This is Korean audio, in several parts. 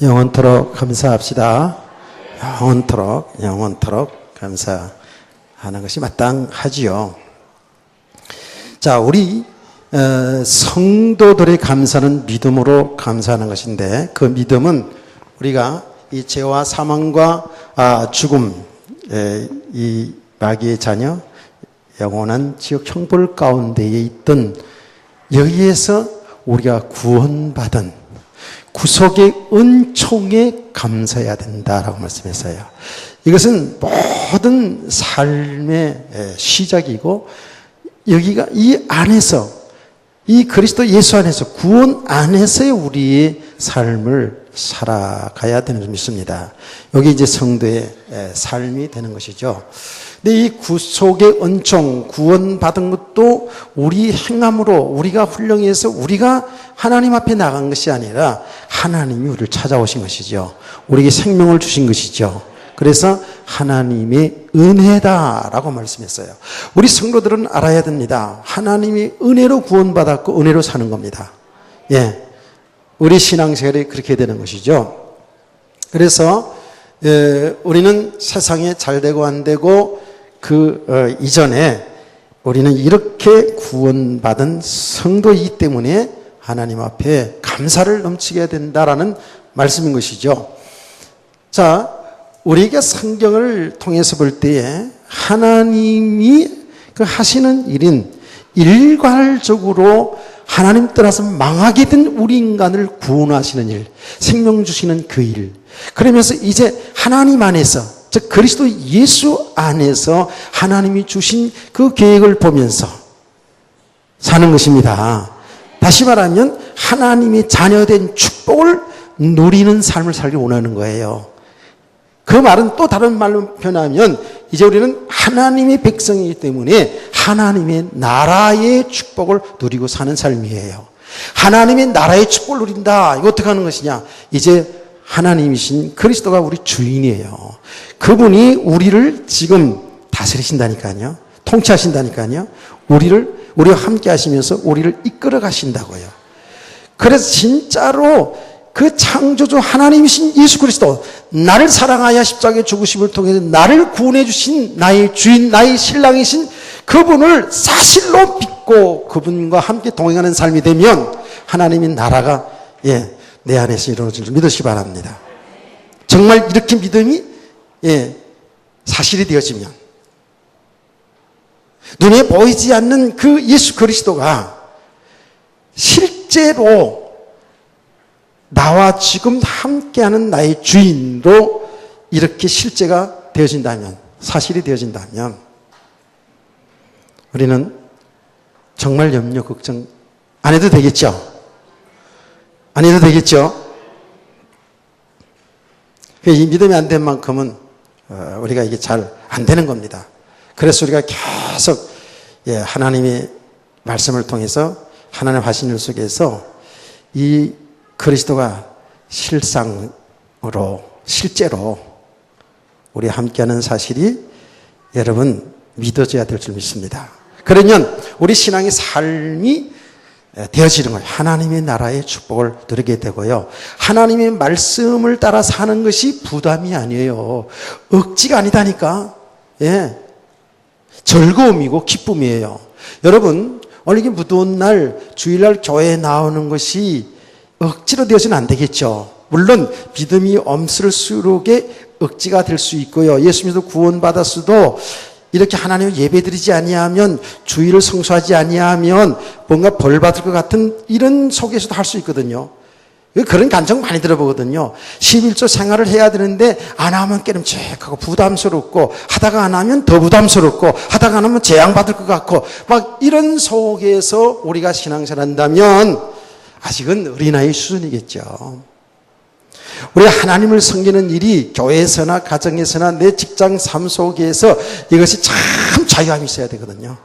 영원토록 감사합시다. 영원토록 감사하는 것이 마땅하지요. 자, 우리 성도들의 감사는 믿음으로 감사하는 것인데, 그 믿음은 우리가 이 죄와 사망과 죽음, 이 마귀의 자녀, 영원한 지옥 형벌 가운데에 있던 여기에서 우리가 구원받은 구속의 은총에 감사해야 된다라고 말씀했어요. 이것은 모든 삶의 시작이고, 여기가 이 안에서, 이 그리스도 예수 안에서, 구원 안에서의 우리의 삶을 살아가야 되는 줄 믿습니다. 여기 이제 성도의 삶이 되는 것이죠. 근데 이 구속의 은총, 구원받은 것도 우리 행함으로, 우리가 훌륭해서 우리가 하나님 앞에 나간 것이 아니라 하나님이 우리를 찾아오신 것이죠. 우리에게 생명을 주신 것이죠. 그래서 하나님의 은혜다라고 말씀했어요. 우리 성도들은 알아야 됩니다. 하나님이 은혜로 구원받았고 은혜로 사는 겁니다. 예, 우리 신앙생활이 그렇게 되는 것이죠. 그래서 우리는 세상에 잘 되고 안 되고 이전에 우리는 이렇게 구원받은 성도이기 때문에 하나님 앞에 감사를 넘치게 해야 된다라는 말씀인 것이죠. 자, 우리가 성경을 통해서 볼 때에 하나님이 하시는 일인 일괄적으로 하나님 따라서 망하게 된 우리 인간을 구원하시는 일, 생명 주시는 그 일. 그러면서 이제 하나님 안에서, 즉 그리스도 예수 안에서 하나님이 주신 그 계획을 보면서 사는 것입니다. 다시 말하면 하나님의 자녀된 축복을 누리는 삶을 살기 원하는 거예요. 그 말은 또 다른 말로 표현하면 이제 우리는 하나님의 백성이기 때문에 하나님의 나라의 축복을 누리고 사는 삶이에요. 하나님의 나라의 축복을 누린다. 이거 어떻게 하는 것이냐? 이제 하나님이신 그리스도가 우리 주인이에요. 그분이 우리를 지금 다스리신다니까요. 통치하신다니까요. 우리와 함께 하시면서 우리를 이끌어 가신다고요. 그래서 진짜로 그 창조주 하나님이신 예수 그리스도, 나를 사랑하여 십자가의 죽으심을 통해서 나를 구원해 주신 나의 주인, 나의 신랑이신 그분을 사실로 믿고 그분과 함께 동행하는 삶이 되면 하나님의 나라가 내 안에서 이루어질 줄 믿으시기 바랍니다. 정말 이렇게 믿음이 사실이 되어지면 눈에 보이지 않는 그 예수 그리스도가 실제로 나와 지금 함께하는 나의 주인으로 이렇게 실제가 되어진다면, 사실이 되어진다면 우리는 정말 염려, 걱정 안 해도 되겠죠? 안 해도 되겠죠? 이 믿음이 안 된 만큼은 우리가 이게 잘 안 되는 겁니다. 그래서 우리가 계속 하나님의 말씀을 통해서 하나님 하신 일 속에서 이 그리스도가 실제로 우리 함께하는 사실이 여러분 믿어져야 될 줄 믿습니다. 그러면 우리 신앙의 삶이 되어지는 거예요. 하나님의 나라의 축복을 누리게 되고요. 하나님의 말씀을 따라 사는 것이 부담이 아니에요. 억지가 아니다니까. 즐거움이고 기쁨이에요. 여러분, 오늘 이게 무더운 날 주일날 교회에 나오는 것이 억지로 되어서는 안 되겠죠. 물론 믿음이 엄쓸수록 억지가 될 수 있고요. 예수 믿어 구원받았어도 이렇게 하나님을 예배드리지 아니하면, 주일을 성수하지 아니하면 뭔가 벌 받을 것 같은 이런 속에서도 할 수 있거든요. 그런 간증 많이 들어보거든요. 11조 생활을 해야 되는데 안 하면 깨름직하고 부담스럽고, 하다가 안 하면 더 부담스럽고, 하다가 안 하면 재앙받을 것 같고, 막 이런 속에서 우리가 신앙생활 한다면 아직은 어린아이 수준이겠죠. 우리 하나님을 섬기는 일이 교회에서나 가정에서나 내 직장 삶 속에서 이것이 참 자유함이 있어야 되거든요.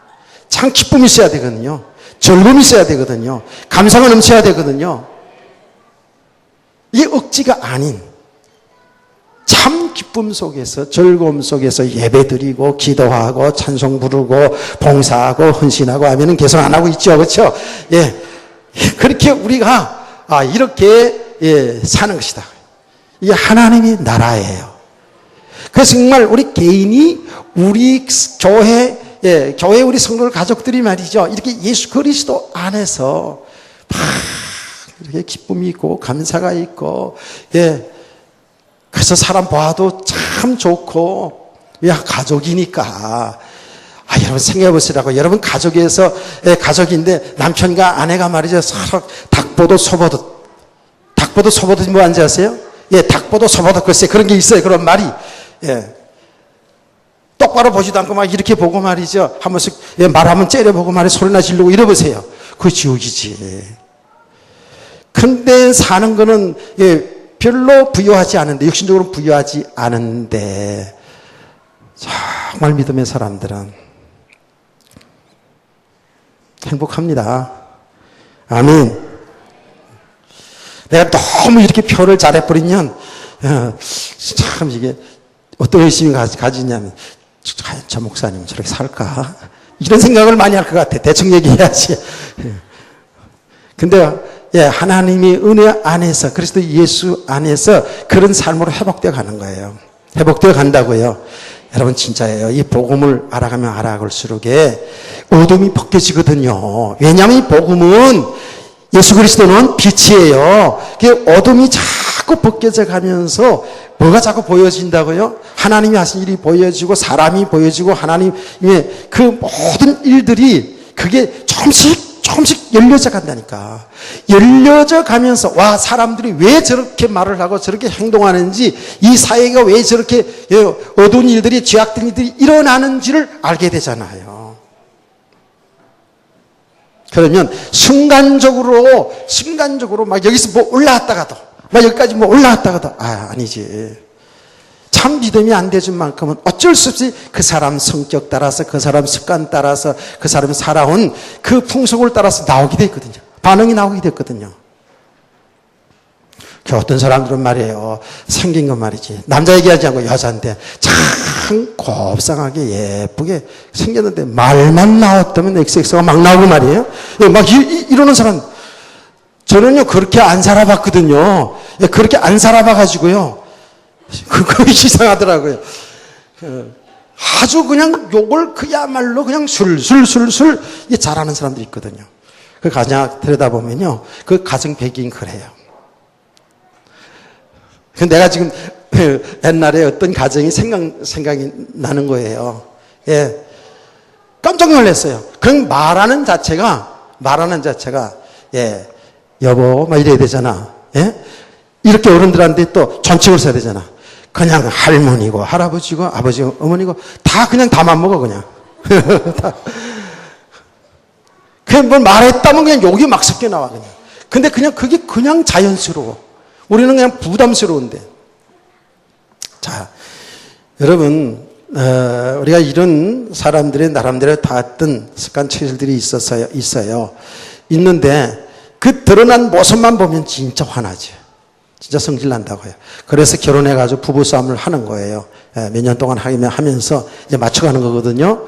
참 기쁨이 있어야 되거든요. 즐거움이 있어야 되거든요. 감사가 넘쳐야 되거든요. 이게 억지가 아닌 참 기쁨 속에서, 즐거움 속에서 예배드리고 기도하고 찬송 부르고 봉사하고 헌신하고 하면은 계속 안 하고 있죠. 그렇죠? 그렇게 우리가 이렇게 사는 것이다. 이게 하나님의 나라예요. 그래서 정말 우리 개인이 우리 교회, 교회 우리 성도 가족들이 말이죠. 이렇게 예수 그리스도 안에서 막 이렇게 기쁨이 있고 감사가 있고, 그래서 사람 봐도 참 좋고, 가족이니까. 여러분 생각해 보시라고. 여러분 가족에서, 가족인데 남편과 아내가 말이죠. 서로 닭보도 소보도 뭐 안지 아세요? 닭보도 소보도 글쎄 그런 게 있어요. 그런 말이. 똑바로 보지도 않고 막 이렇게 보고 말이죠. 한 번씩 말하면 째려보고 말이 소리나 지르고 이러보세요. 그거 지옥이지. 근데 사는 거는 별로 부유하지 않은데, 육신적으로 부유하지 않은데, 정말 믿음의 사람들은 행복합니다. 아멘. 내가 너무 이렇게 표를 잘해버리면, 참 이게 어떤 의심이 가지냐면, 저 목사님 저렇게 살까? 이런 생각을 많이 할 것 같아. 대충 얘기해야지. 근데 하나님의 은혜 안에서, 그리스도 예수 안에서 그런 삶으로 회복되어 가는 거예요. 회복되어 간다고요. 여러분 진짜예요. 이 복음을 알아가면 알아갈수록 어둠이 벗겨지거든요. 왜냐하면 이 복음은, 예수 그리스도는 빛이에요. 어둠이 자꾸 벗겨져 가면서 뭐가 자꾸 보여진다고요? 하나님이 하신 일이 보여지고, 사람이 보여지고, 하나님의 그 모든 일들이 그게 조금씩 열려져 간다니까. 열려져 가면서, 사람들이 왜 저렇게 말을 하고 저렇게 행동하는지, 이 사회가 왜 저렇게 어두운 일들이, 죄악된 일들이 일어나는지를 알게 되잖아요. 그러면 순간적으로 막 여기서 뭐 올라왔다가도, 막 여기까지 뭐 올라왔다가도, 아니지. 참 믿음이 안 되준 만큼은 어쩔 수 없이 그 사람 성격 따라서, 그 사람 습관 따라서, 그 사람이 살아온 그 풍속을 따라서 나오게 됐거든요. 반응이 나오게 됐거든요. 어떤 사람들은 말이에요. 생긴 건 말이지. 남자 얘기하지 않고 여자인데 참 곱상하게 예쁘게 생겼는데 말만 나왔다면 XX가 막 나오고 말이에요. 막 이러는 사람. 저는요, 그렇게 안 살아봤거든요. 그렇게 안 살아봐가지고요. 그거 이상하더라고요. 아주 그냥 욕을 그야말로 그냥 술술술술 잘하는 사람들이 있거든요. 그 가정 들여다보면요. 그 가정 배경이 그래요. 내가 지금 옛날에 어떤 가정이 생각이 나는 거예요. 깜짝 놀랐어요. 그냥 말하는 자체가, 여보, 막 이래야 되잖아. 이렇게 어른들한테 또 존칭을 써야 되잖아. 그냥 할머니고, 할아버지고, 아버지고, 어머니고, 다 그냥 다만 먹어, 그냥. 그냥 뭘 말했다면 그냥 욕이 막 섞여 나와, 그냥. 근데 그게 그냥 자연스러워. 우리는 그냥 부담스러운데. 자, 여러분, 우리가 이런 사람들의 나름대로 다 어떤 습관 체질들이 있어요. 있는데, 그 드러난 모습만 보면 진짜 화나죠. 진짜 성질 난다고요. 그래서 결혼해가지고 부부싸움을 하는 거예요. 몇 년 동안 하면서 이제 맞춰가는 거거든요.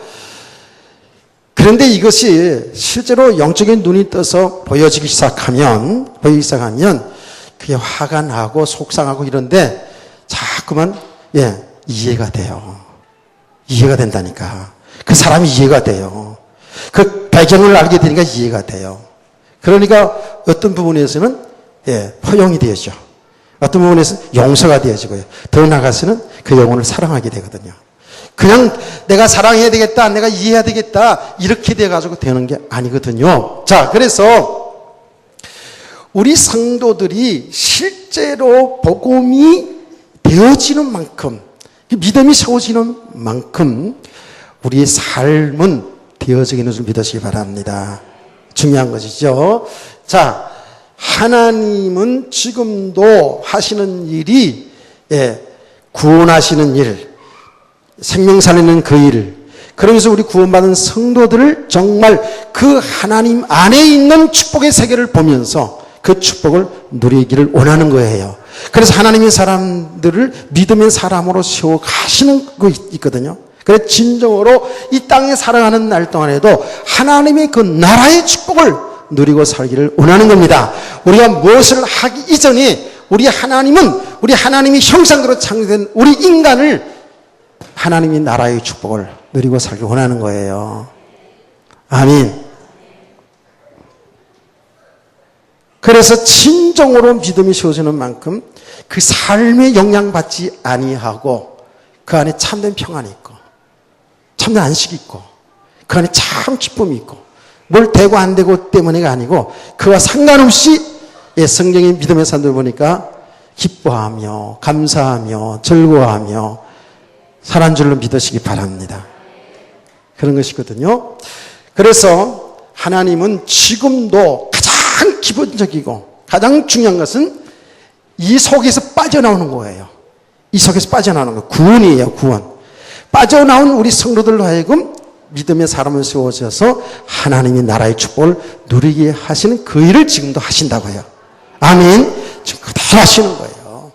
그런데 이것이 실제로 영적인 눈이 떠서 보여지기 시작하면, 그게 화가 나고 속상하고 이런데 자꾸만 이해가 돼요. 이해가 된다니까. 그 사람이 이해가 돼요. 그 배경을 알게 되니까 이해가 돼요. 그러니까 어떤 부분에서는 포용이 되어져. 어떤 부분에서는 용서가 되어지고요. 더 나아가서는 그 영혼을 사랑하게 되거든요. 그냥 내가 사랑해야 되겠다, 내가 이해해야 되겠다, 이렇게 돼가지고 되는 게 아니거든요. 자, 그래서 우리 성도들이 실제로 복음이 되어지는 만큼, 믿음이 세워지는 만큼 우리의 삶은 되어지는 줄 믿으시기 바랍니다. 중요한 것이죠. 자, 하나님은 지금도 하시는 일이 구원하시는 일, 생명 살리는 그 일, 그러면서 우리 구원받은 성도들을 정말 그 하나님 안에 있는 축복의 세계를 보면서 그 축복을 누리기를 원하는 거예요. 그래서 하나님의 사람들을 믿음의 사람으로 세워 가시는 거 있거든요. 그래서 진정으로 이 땅에 살아가는 날 동안에도 하나님의 그 나라의 축복을 누리고 살기를 원하는 겁니다. 우리가 무엇을 하기 이전에 우리 하나님이 형상대로 창조된 우리 인간을 하나님이 나라의 축복을 누리고 살기 원하는 거예요. 아멘. 그래서 진정으로 믿음이 세워지는 만큼 그 삶에 영향받지 아니하고 그 안에 참된 평안이 있고 참된 안식이 있고 그 안에 참 기쁨이 있고 뭘 되고 안 되고 때문에가 아니고 그와 상관없이 성경의 믿음의 사람들 보니까 기뻐하며 감사하며 즐거워하며 살아난 줄로 믿으시기 바랍니다. 그런 것이거든요. 그래서 하나님은 지금도 가장 기본적이고 가장 중요한 것은 이 속에서 빠져나오는 거예요. 이 속에서 빠져나오는 거. 구원이에요, 구원. 빠져나온 우리 성도들로 하여금 믿음의 사람을 세워져서 하나님이 나라의 축복을 누리게 하시는 그 일을 지금도 하신다고요. 아멘. 지금 그대로 하시는 거예요.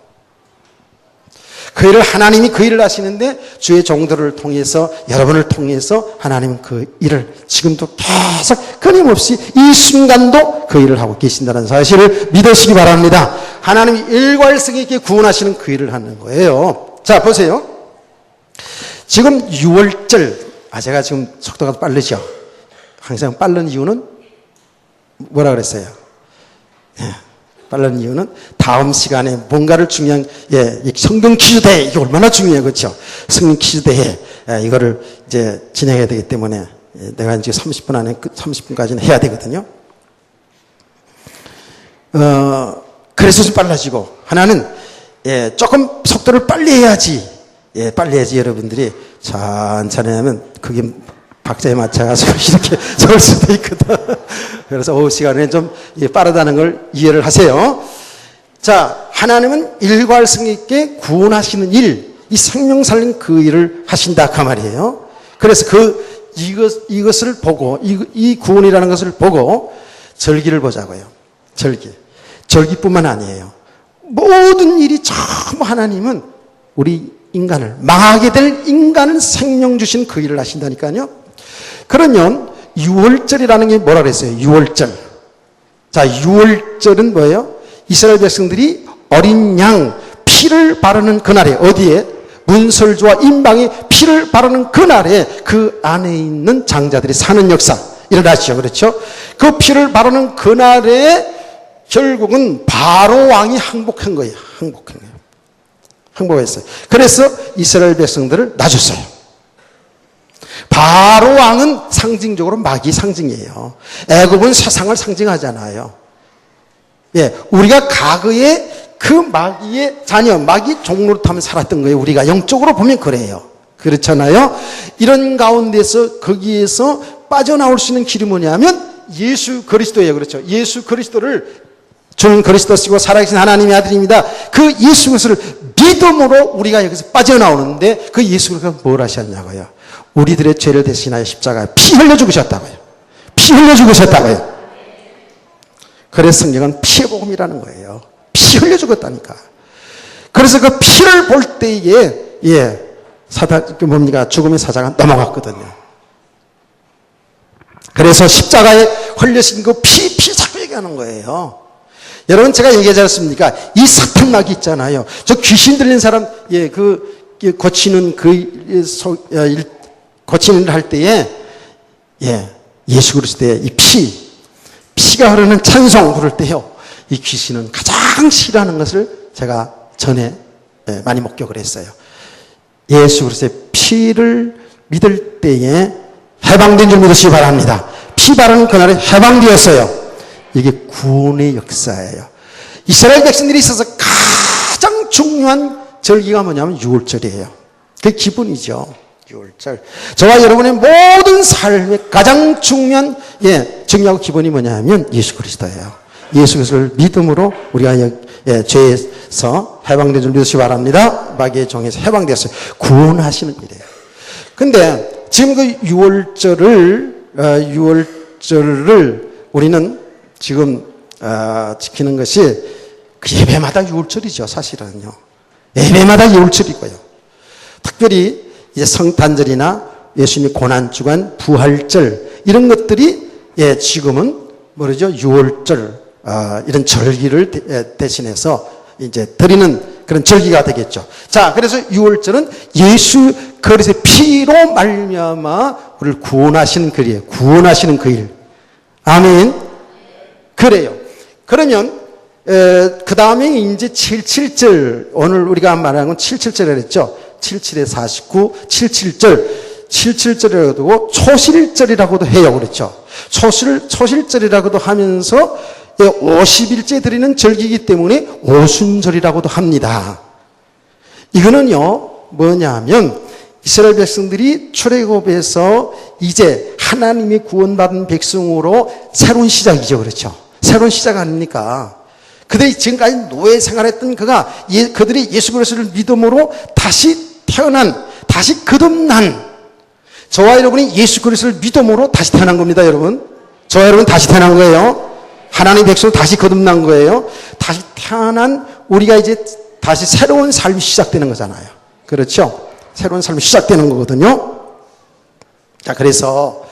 그 일을 하나님이 그 일을 하시는데 주의 종들을 통해서 여러분을 통해서 하나님은 그 일을 지금도 계속 끊임없이 이 순간도 그 일을 하고 계신다는 사실을 믿으시기 바랍니다. 하나님이 일괄성 있게 구원하시는 그 일을 하는 거예요. 자, 보세요. 지금 6월절, 제가 지금 속도가 빠르죠. 항상 빠른 이유는 뭐라 그랬어요? 빠른 이유는 다음 시간에 뭔가를 중요한, 성경 퀴즈 대회, 이게 얼마나 중요해요. 그렇죠? 성경 퀴즈 대회, 이거를 이제 진행해야 되기 때문에 내가 이제 30분 안에, 30분까지는 해야 되거든요. 그래서 좀 빨라지고, 하나는, 조금 속도를 빨리 해야지, 빨리 해야지 여러분들이 천천히 하면 그게 박자에 맞춰서 이렇게 설 수도 있거든. 그래서 오후 시간에 좀 빠르다는 걸 이해를 하세요. 자, 하나님은 일괄성 있게 구원하시는 일, 이 생명 살린 그 일을 하신다 그 말이에요. 그래서 이것을 보고 이 구원이라는 것을 보고 절기를 보자고요. 절기뿐만 아니에요. 모든 일이 전부 하나님은 우리 인간을 망하게 될 인간을 생명 주신 그 일을 하신다니까요. 그러면 6월절이라는 게 뭐라 그랬어요? 6월절. 자, 6월절은 뭐예요? 이스라엘 백성들이 어린 양 피를 바르는 그날에 어디에? 문설주와 임방에 피를 바르는 그날에 그 안에 있는 장자들이 사는 역사 일어나죠. 그렇죠? 그 피를 바르는 그날에 결국은 바로 왕이 항복한 거예요. 항복했어요. 그래서 이스라엘 백성들을 놔줬어요. 바로 왕은 상징적으로 마귀 상징이에요. 애굽은 세상을 상징하잖아요. 우리가 과거에 그 마귀의 자녀, 마귀 종노릇하며 살았던 거예요. 우리가 영적으로 보면 그래요. 그렇잖아요. 이런 가운데서 거기에서 빠져나올 수 있는 길이 뭐냐면 예수 그리스도예요. 그렇죠. 예수 그리스도를 주는 그리스도시고 살아계신 하나님의 아들입니다. 그 예수 그리스도를 믿음으로 우리가 여기서 빠져나오는데 그 예수 그리스도가 뭘 하셨냐고요. 우리들의 죄를 대신하여 십자가에 피 흘려 죽으셨다고요. 피 흘려 죽으셨다고요. 그래서 성경은 피의 복음이라는 거예요. 피 흘려 죽었다니까. 그래서 그 피를 볼 때에 죽음의 사자가 넘어갔거든요. 그래서 십자가에 흘려진 그 피 자꾸 얘기하는 거예요. 여러분 제가 얘기하지 않습니까? 이 사탄 마귀 있잖아요. 저 귀신 들린 사람 고치는 고치는 일 할 때에 예수 그리스도의 이 피가 흐르는 찬송 부를 때요. 이 귀신은 가장 싫어하는 것을 제가 전에 많이 목격을 했어요. 예수 그리스도의 피를 믿을 때에 해방된 줄 믿으시기 바랍니다. 피 바르는 그날에 해방되었어요. 이게 구원의 역사예요. 이스라엘 백성들이 있어서 가장 중요한 절기가 뭐냐면 6월절이에요. 그게 기본이죠. 6월절. 저와 여러분의 모든 삶의 가장 중요하고 기본이 뭐냐면 예수 그리스도예요. 예수 그리스도를 믿음으로 우리가 죄에서 해방된 줄 믿으시기 바랍니다. 마귀의 종에서 해방되었어요. 구원하시는 일이에요. 근데 지금 그 6월절을 우리는 지금 지키는 것이 그 예배마다 6월절이죠. 사실은요. 예배마다 6월절이고요. 특별히 이제 성탄절이나 예수님의 고난주간, 부활절 이런 것들이 지금은 뭐죠? 6월절 이런 절기를 대신해서 이제 드리는 그런 절기가 되겠죠. 자, 그래서 유월절은 예수 그리스도의 피로 말미암아 우리를 구원하시는 글이에요. 구원하시는 그 일. 아멘. 그래요. 그러면 그 다음에 이제 77절, 오늘 우리가 말하는 건 77절이라고 했죠. 77에 49, 77절. 77절이라고도 초실절이라고도 해요. 그렇죠. 초실절이라고도 하면서 50일째 드리는 절기이기 때문에 오순절이라고도 합니다. 이거는요, 뭐냐면 이스라엘 백성들이 출애굽에서 이제 하나님의 구원받은 백성으로 새로운 시작이죠. 그렇죠. 새로운 시작 아닙니까? 그들이 지금까지 노예 생활했던 그들이 예수 그리스도를 믿음으로 다시 태어난, 다시 거듭난, 저와 여러분이 예수 그리스도를 믿음으로 다시 태어난 겁니다, 여러분. 저와 여러분 다시 태어난 거예요. 하나님의 백성으로 다시 거듭난 거예요. 다시 태어난 우리가 이제 다시 새로운 삶이 시작되는 거잖아요. 그렇죠? 새로운 삶이 시작되는 거거든요. 자, 그래서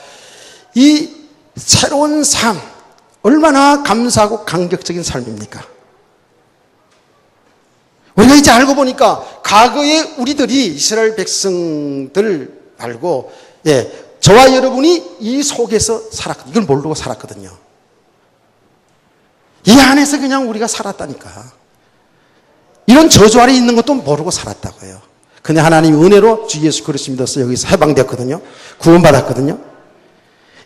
이 새로운 삶, 얼마나 감사하고 감격적인 삶입니까? 우리가 이제 알고 보니까 과거에 우리들이 이스라엘 백성들 말고, 저와 여러분이 이 속에서 살았거든요. 이걸 모르고 살았거든요. 이 안에서 그냥 우리가 살았다니까. 이런 저주 아래 있는 것도 모르고 살았다고요. 근데 하나님의 은혜로 주 예수 그리스도 믿어서 여기서 해방되었거든요. 구원받았거든요.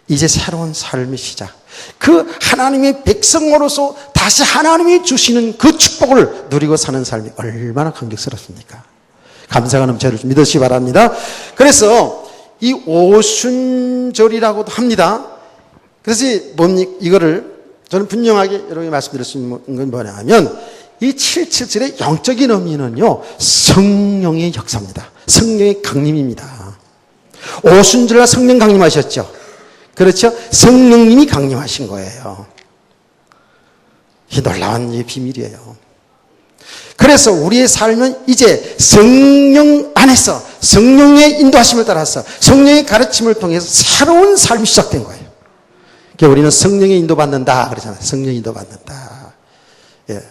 이제 새로운 삶의 시작. 그 하나님의 백성으로서 다시 하나님이 주시는 그 축복을 누리고 사는 삶이 얼마나 감격스럽습니까? 감사가 넘쳐를 믿으시기 바랍니다. 그래서 이 오순절이라고도 합니다. 그래서 이거를 저는 분명하게 여러분이 말씀드릴 수 있는 건 뭐냐면 이 77절의 영적인 의미는요, 성령의 역사입니다. 성령의 강림입니다. 오순절날 성령 강림하셨죠. 그렇죠? 성령님이 강림하신 거예요. 이 놀라운 비밀이에요. 그래서 우리의 삶은 이제 성령 안에서 성령의 인도하심을 따라서 성령의 가르침을 통해서 새로운 삶이 시작된 거예요. 그러니까 우리는 성령의 인도받는다 그러잖아요. 성령의 인도받는다. 예.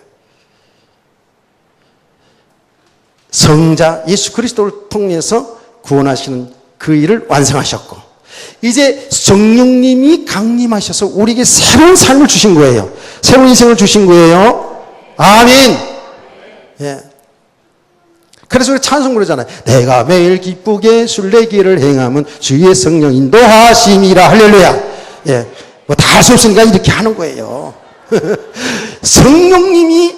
성자 예수 그리스도를 통해서 구원하시는 그 일을 완성하셨고, 이제 성령님이 강림하셔서 우리에게 새로운 삶을 주신 거예요. 새로운 인생을 주신 거예요. 아멘. 예. 그래서 우리 찬송 부르잖아요. 내가 매일 기쁘게 순례길을 행하면 주의 성령 인도하심이라. 할렐루야. 예. 뭐 다 할 수 없으니까 이렇게 하는 거예요. 성령님이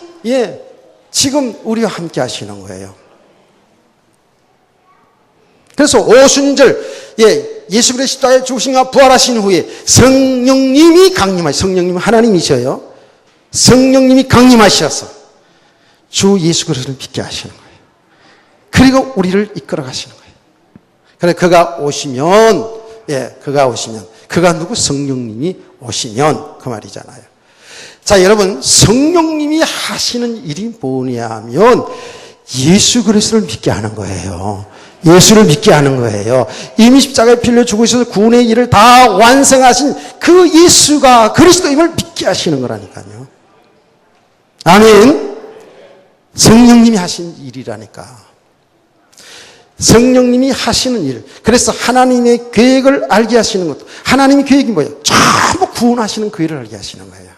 지금 우리와 함께 하시는 거예요. 그래서 오순절, 예수 그리스도의 십자가에 죽으심과 부활하신 후에 성령님이 성령님은 하나님이셔요. 성령님이 강림하셔서 주 예수 그리스도를 믿게 하시는 거예요. 그리고 우리를 이끌어 가시는 거예요. 그래, 그가 오시면, 그가 누구? 성령님이 오시면, 그 말이잖아요. 자, 여러분, 성령님이 하시는 일이 뭐냐면 예수 그리스도를 믿게 하는 거예요. 예수를 믿게 하는 거예요. 이미 십자가에 피 흘려 죽으셔서 구원의 일을 다 완성하신 그 예수가 그리스도임을 믿게 하시는 거라니까요. 아멘. 성령님이 하신 일이라니까. 성령님이 하시는 일. 그래서 하나님의 계획을 알게 하시는 것도, 하나님의 계획이 뭐예요? 전부 구원하시는 그 일을 알게 하시는 거예요.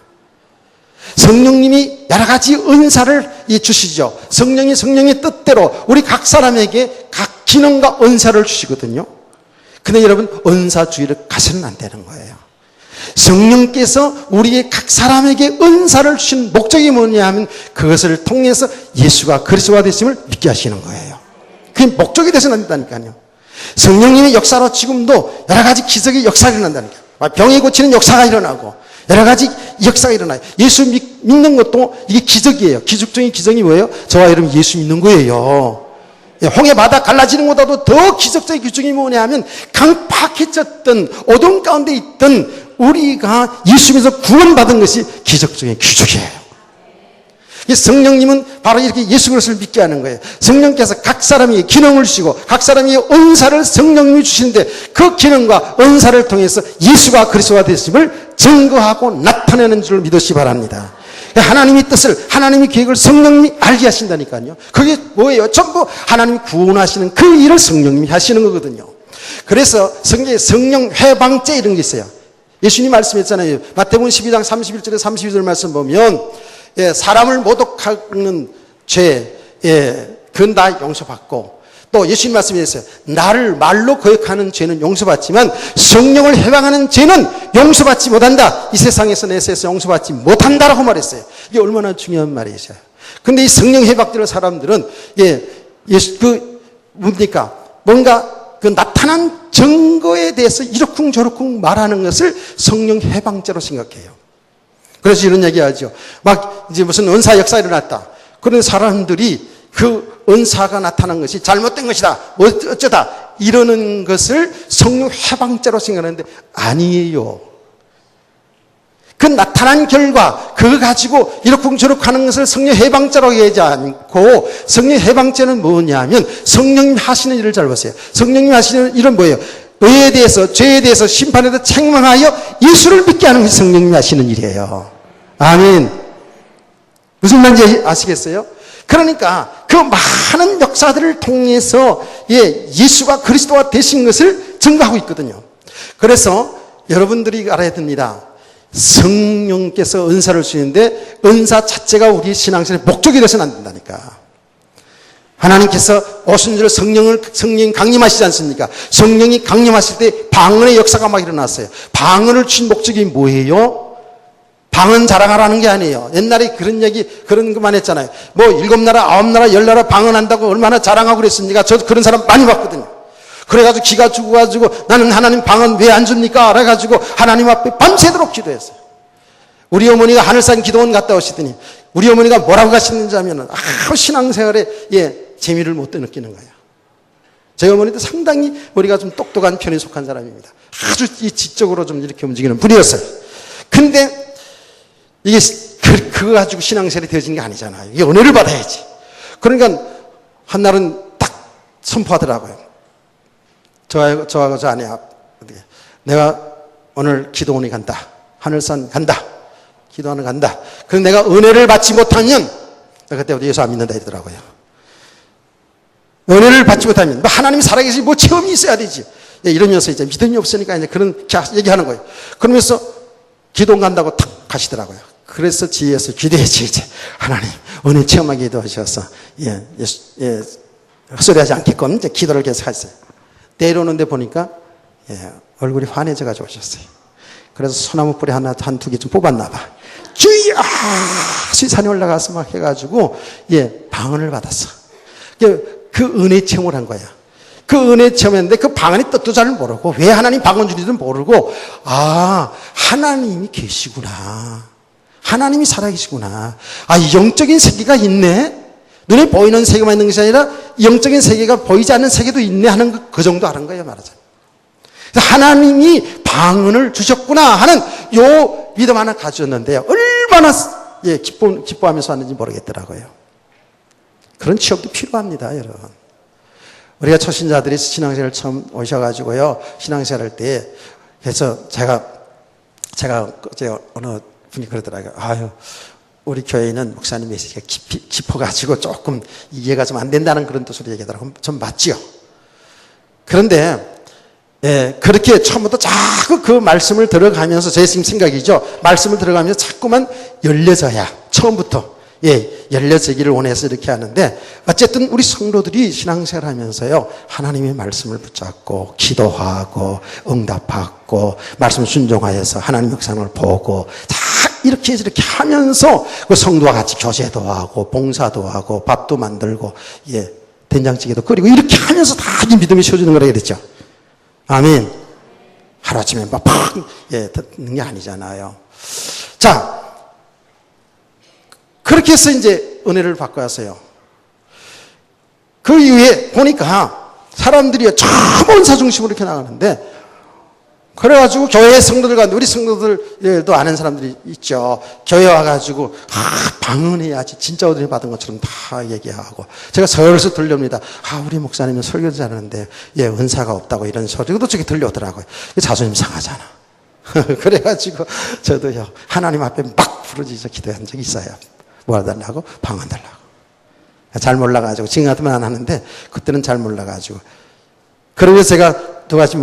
성령님이 여러 가지 은사를 주시죠. 성령이 성령의 뜻대로 우리 각 사람에게 각 기능과 은사를 주시거든요. 근데 여러분, 은사주의를 가서는 안 되는 거예요. 성령께서 우리의 각 사람에게 은사를 주신 목적이 뭐냐 하면 그것을 통해서 예수가 그리스도가 되심을 믿게 하시는 거예요. 그게 목적이 돼서는 안 된다니까요. 성령님의 역사로 지금도 여러 가지 기적의 역사가 일어난다니까요. 병이 고치는 역사가 일어나고 여러 가지 역사가 일어나요. 예수 믿는 것도 이게 기적이에요. 기적 중에 기적이 뭐예요? 저와 여러분 예수 믿는 거예요. 홍해 바다 갈라지는 것보다도 더 기적적인 기적이 뭐냐 하면 강팍해졌던 어둠 가운데 있던 우리가 예수 믿어서 구원받은 것이 기적적인 기적이에요. 이 성령님은 바로 이렇게 예수 그리스도를 믿게 하는 거예요. 성령께서 각 사람에게 기능을 주시고 각 사람에게 은사를 성령님이 주시는데 그 기능과 은사를 통해서 예수가 그리스도가 되심을 증거하고 나타내는 줄 믿으시 바랍니다. 하나님의 뜻을, 하나님의 계획을 성령님이 알게 하신다니까요. 그게 뭐예요? 전부 하나님이 구원하시는 그 일을 성령님이 하시는 거거든요. 그래서 성경에 성령 회방죄 이런 게 있어요. 예수님 말씀했잖아요. 마태복음 12장 31절에 32절 말씀 보면 사람을 모독하는 죄, 그건 다 용서받고, 또 예수님 말씀하셨어요. 나를 말로 거역하는 죄는 용서받지만 성령을 해방하는 죄는 용서받지 못한다. 이 세상에서 내세에서 용서받지 못한다라고 말했어요. 이게 얼마나 중요한 말이죠. 근데 이 성령 해방되는 사람들은 뭡니까? 뭔가 그 나타난 증거에 대해서 이러쿵저러쿵 말하는 것을 성령 해방죄로 생각해요. 그래서 이런 얘기하죠. 막 이제 무슨 은사 역사 일어났다. 그런 사람들이 그 은사가 나타난 것이 잘못된 것이다. 어쩌다. 이러는 것을 성령 해방죄로 생각하는데 아니에요. 그 나타난 결과 그거 가지고 이러쿵저러쿵 하는 것을 성령 해방죄라고 얘기하지 않고 성령 해방죄는 뭐냐면 성령님 하시는 일을 잘 보세요. 성령님 하시는 일은 뭐예요? 의에 대해서 죄에 대해서 심판에 대해서 책망하여 예수를 믿게 하는 것이 성령님이 하시는 일이에요. 아멘. 무슨 말인지 아시겠어요? 그러니까 그 많은 역사들을 통해서 예수가 그리스도가 되신 것을 증거하고 있거든요. 그래서 여러분들이 알아야 됩니다. 성령께서 은사를 주시는데 은사 자체가 우리 신앙생활의 목적이 되어서는 안 된다니까. 하나님께서 오신 줄 성령이 강림하시지 않습니까? 성령이 강림하실 때 방언의 역사가 막 일어났어요. 방언을 주신 목적이 뭐예요? 방언 자랑하라는 게 아니에요. 옛날에 그런 것만 했잖아요. 뭐 7나라, 9나라, 10나라 방언한다고 얼마나 자랑하고 그랬습니까? 저도 그런 사람 많이 봤거든요. 그래가지고 기가 죽어가지고 나는 하나님 방언 왜 안 줍니까? 그래가지고 하나님 앞에 밤새도록 기도했어요. 우리 어머니가 하늘산 기도원 갔다 오시더니 우리 어머니가 뭐라고 하시는지 하면은 신앙생활에 재미를 못 느끼는 거예요. 저희 어머니도 상당히 머리가 좀 똑똑한 편에 속한 사람입니다. 아주 지적으로 좀 이렇게 움직이는 분이었어요. 근데 이게 그거 가지고 신앙생활이 되어진 게 아니잖아요. 이게 은혜를 받아야지. 그러니까 한날은 딱 선포하더라고요. 저하고 저 아내 내가 오늘 기도원에 간다. 하늘산 간다. 기도하는 간다. 그럼 내가 은혜를 받지 못하면 그때부터 예수 안 믿는다 이러더라고요. 은혜를 받지 못하면 하나님이 살아계시 뭐 체험이 있어야 되지. 이러면서 이제 믿음이 없으니까 이제 그런 얘기하는 거예요. 그러면서 기도원 간다고 탁 가시더라고요. 그래서 지혜에서 기도했지 이제 하나님 은혜 체험하게 기도하셔서 헛소리하지 않게끔 이제 기도를 계속했어요. 내려오는데 보니까 얼굴이 환해져 가지고 오셨어요. 그래서 소나무 뿌리 한두 개 좀 뽑았나 봐. 주여! 산에 올라가서 막 해가지고 방언을 받았어. 그 은혜 체험을 한 거야. 그 은혜 체험했는데 그 방언의 뜻도 잘 모르고 왜 하나님 방언 주는지도 모르고 하나님이 계시구나. 하나님이 살아계시구나. 영적인 세계가 있네. 눈에 보이는 세계만 있는 것이 아니라 영적인 세계가 보이지 않는 세계도 있네 하는 그 정도 하는 거예요, 말하자면. 하나님이 방언을 주셨구나 하는 요 믿음 하나 가졌는데요. 얼마나 기뻐하면서 하는지 모르겠더라고요. 그런 취업도 필요합니다, 여러분. 우리가 초신자들이 신앙생활 처음 오셔가지고요, 신앙생활 할 때, 그래서 제가 어느 분이 그러더라고요. 우리 교회는 목사님 메시지가 깊어가지고 조금 이해가 좀 안 된다는 그런 뜻으로 얘기하더라고요. 좀 맞지요. 그런데 그렇게 처음부터 자꾸 그 말씀을 들어가면서 제 생각이죠. 말씀을 들어가면서 자꾸만 열려져야 처음부터 열려지기를 원해서 이렇게 하는데 어쨌든 우리 성도들이 신앙생활 하면서요 하나님의 말씀을 붙잡고 기도하고 응답받고 말씀 순종하여서 하나님 역사를 보고 다 이렇게 하면서 그 성도와 같이 교제도 하고 봉사도 하고 밥도 만들고 된장찌개도 끓이고 이렇게 하면서 다 믿음이 쉬워지는 거라 그랬죠. 아멘. 하루아침에 막 듣는 게 아니잖아요. 자, 그렇게 해서 이제 은혜를 받고 왔어요. 그 이후에 보니까 사람들이 전부 은사 중심으로 이렇게 나가는데 그래가지고 교회 성도들 가운데 우리 성도들도 아는 사람들이 있죠. 교회 와가지고 방언해야지 진짜 은혜 받은 것처럼 다 얘기하고 제가 서울에서 들려옵니다. 우리 목사님은 설교도 잘하는데 은사가 없다고 이런 소리도 저기 들려오더라고요. 자존심 상하잖아. 그래가지고 저도요 하나님 앞에 막 부르짖어 기도한 적이 있어요. 뭐 해달라고? 방언 달라고. 잘 몰라가지고 지금 같으면 안 하는데 그때는 잘 몰라가지고 그러고 제가 두 가지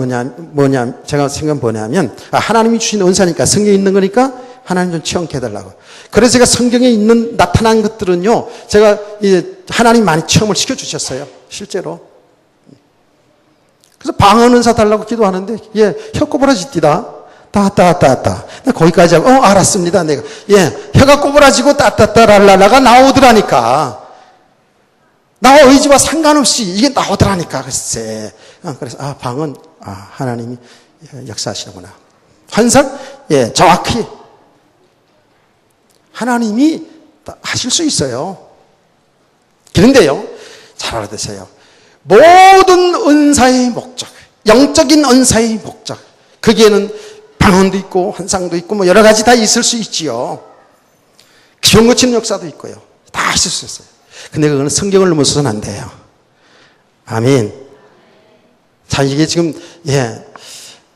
제가 생각은 뭐냐면 하나님이 주신 은사니까 성경에 있는 거니까 하나님 좀 체험케 해달라고. 그래서 제가 성경에 있는 나타난 것들은요 제가 이제 하나님 많이 체험을 시켜주셨어요 실제로. 그래서 방언 은사 달라고 기도하는데 혀 꼬부라지띠다 따따따따 거기까지 하고 알았습니다 내가 혀가 꼬부라지고 따따따랄라라가 나오더라니까. 나와 의지와 상관없이 이게 나오더라니까 글쎄. 그래서 방언 하나님이 역사하시는구나. 환상 정확히 하나님이 하실 수 있어요. 그런데요 잘 알아두세요. 모든 은사의 목적, 영적인 은사의 목적, 거기에는 방언도 있고 환상도 있고 뭐 여러 가지 다 있을 수 있지요. 기용 고치는 역사도 있고요. 다 있을 수 있어요. 근데 그거는 성경을 넘어서서는 안 돼요. 아멘. 자, 이게 지금,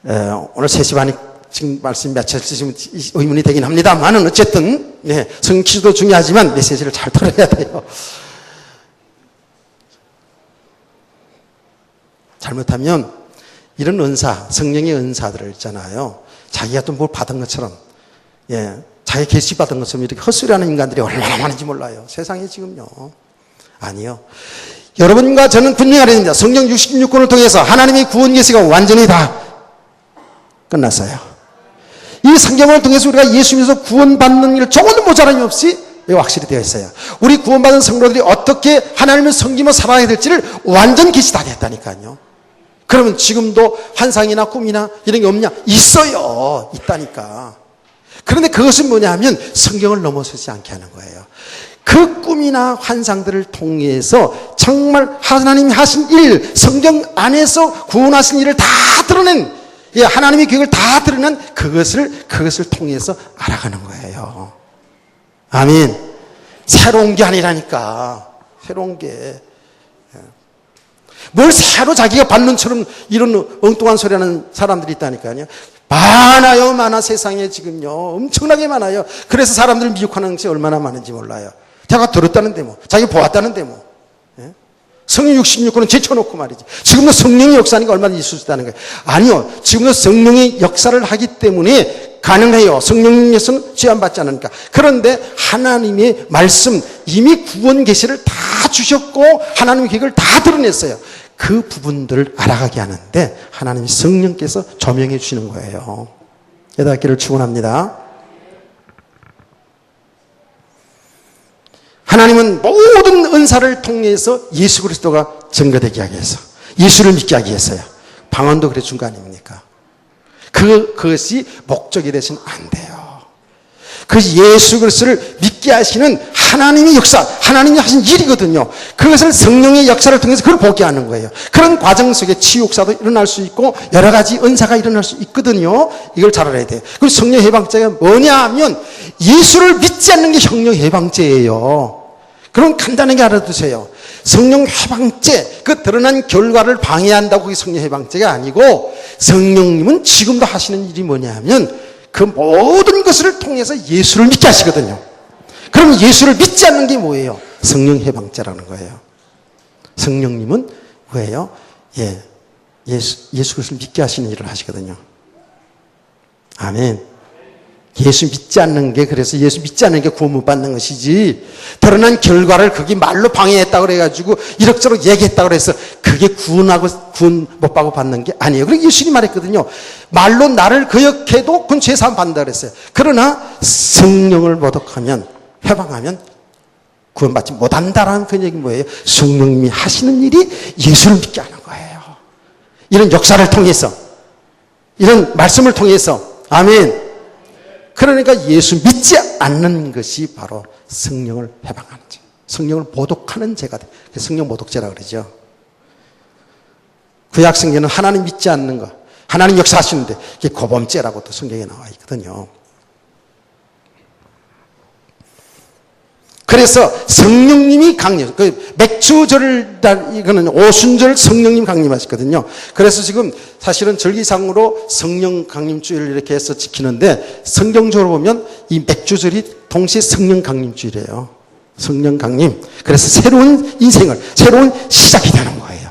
오늘 3시 반에 지금 말씀 며칠째 지금 의문이 되긴 합니다만은 어쨌든, 성경 퀴즈도 중요하지만 메시지를 잘 들어야 돼요. 잘못하면 이런 은사, 성령의 은사들을 있잖아요. 자기가 또 뭘 받은 것처럼, 자기 계시 받은 것처럼 이렇게 헛소리하는 인간들이 얼마나 많은지 몰라요. 세상에 지금요. 아니요. 여러분과 저는 분명히 알아야 됩니다. 성경 66권을 통해서 하나님의 구원 계시가 완전히 다 끝났어요. 이 성경을 통해서 우리가 예수님에서 구원받는 일 조금도 모자람이 없이 확실히 되어 있어요. 우리 구원받은 성도들이 어떻게 하나님을 섬기며 살아야 될지를 완전 계시 다 됐다니까요. 그러면 지금도 환상이나 꿈이나 이런 게 없냐? 있어요. 있다니까. 그런데 그것은 뭐냐 하면 성경을 넘어서지 않게 하는 거예요. 그 꿈이나 환상들을 통해서 정말 하나님이 하신 일, 성경 안에서 구원하신 일을 다 드러낸, 하나님의 계획을 다 드러낸 그것을 통해서 알아가는 거예요. 아멘. 새로운 게 아니라니까. 새로운 게. 뭘 새로 자기가 받는처럼 이런 엉뚱한 소리 하는 사람들이 있다니까요. 많아 세상에 지금요. 엄청나게 많아요. 그래서 사람들을 미혹하는 것이 얼마나 많은지 몰라요. 자기가 들었다는데 뭐, 자기가 보았다는데 뭐. 성령 66권은 제쳐놓고 말이지. 지금도 성령의 역사니까 얼마나 있을 수 있다는 거예요. 아니요. 지금도 성령의 역사를 하기 때문에 가능해요. 성령에서는 제한받지 않으니까. 그런데 하나님의 말씀, 이미 구원 계시를 다 주셨고 하나님의 계획을 다 드러냈어요. 그 부분들을 알아가게 하는데 하나님 성령께서 조명해 주시는 거예요. 깨닫기를 축원합니다. 하나님은 모든 은사를 통해서 예수 그리스도가 증거되게 하기 위해서, 예수를 믿게 하기 위해서요. 방언도 그래 준 거 아닙니까? 그것이 목적이 되시면 안 돼요. 그 예수 그리스도를 믿게 하시는 하나님의 역사, 하나님이 하신 일이거든요. 그것을 성령의 역사를 통해서 그걸 보게 하는 거예요. 그런 과정 속에 치유역사도 일어날 수 있고 여러 가지 은사가 일어날 수 있거든요. 이걸 잘 알아야 돼요. 그리고 성령 해방죄가 뭐냐 하면 예수를 믿지 않는 게 성령 해방죄예요. 그럼 간단하게 알아두세요. 성령 해방죄, 그 드러난 결과를 방해한다고 그게 성령 해방죄가 아니고 성령님은 지금도 하시는 일이 뭐냐 하면 그 모든 것을 통해서 예수를 믿게 하시거든요. 그럼 예수를 믿지 않는 게 뭐예요? 성령 해방죄라는 거예요. 성령님은 뭐예요? 예수 그리스도를 믿게 하시는 일을 하시거든요. 아멘. 예수 믿지 않는 게, 그래서 예수 믿지 않는 게 구원 못 받는 것이지, 드러난 결과를 그게 말로 방해했다고 그래가지고 이럭저럭 얘기했다고 그래서 그게 구원 못 받는 게 아니에요. 그리고 예수님이 말했거든요. 말로 나를 거역해도 그건 죄사함 받는다 그랬어요. 그러나 성령을 모독하면, 해방하면 구원받지 못한다라는 그 얘기는 뭐예요? 성령님이 하시는 일이 예수를 믿게 하는 거예요. 이런 역사를 통해서, 이런 말씀을 통해서. 아멘. 그러니까 예수 믿지 않는 것이 바로 성령을 해방하는 죄, 성령을 모독하는 죄가 돼. 성령 모독죄라고 그러죠. 구약 성경은 하나님 믿지 않는 것, 하나님 역사하시는데 이게 고범죄라고 또 성경에 나와 있거든요. 그래서 성령님이 강림, 맥주절을, 이거는 오순절 성령님 강림하시거든요. 그래서 지금 사실은 절기상으로 성령 강림주일을 이렇게 해서 지키는데 성경적으로 보면 이 맥주절이 동시에 성령 강림주일이에요. 성령 강림. 그래서 새로운 인생을, 새로운 시작이 되는 거예요.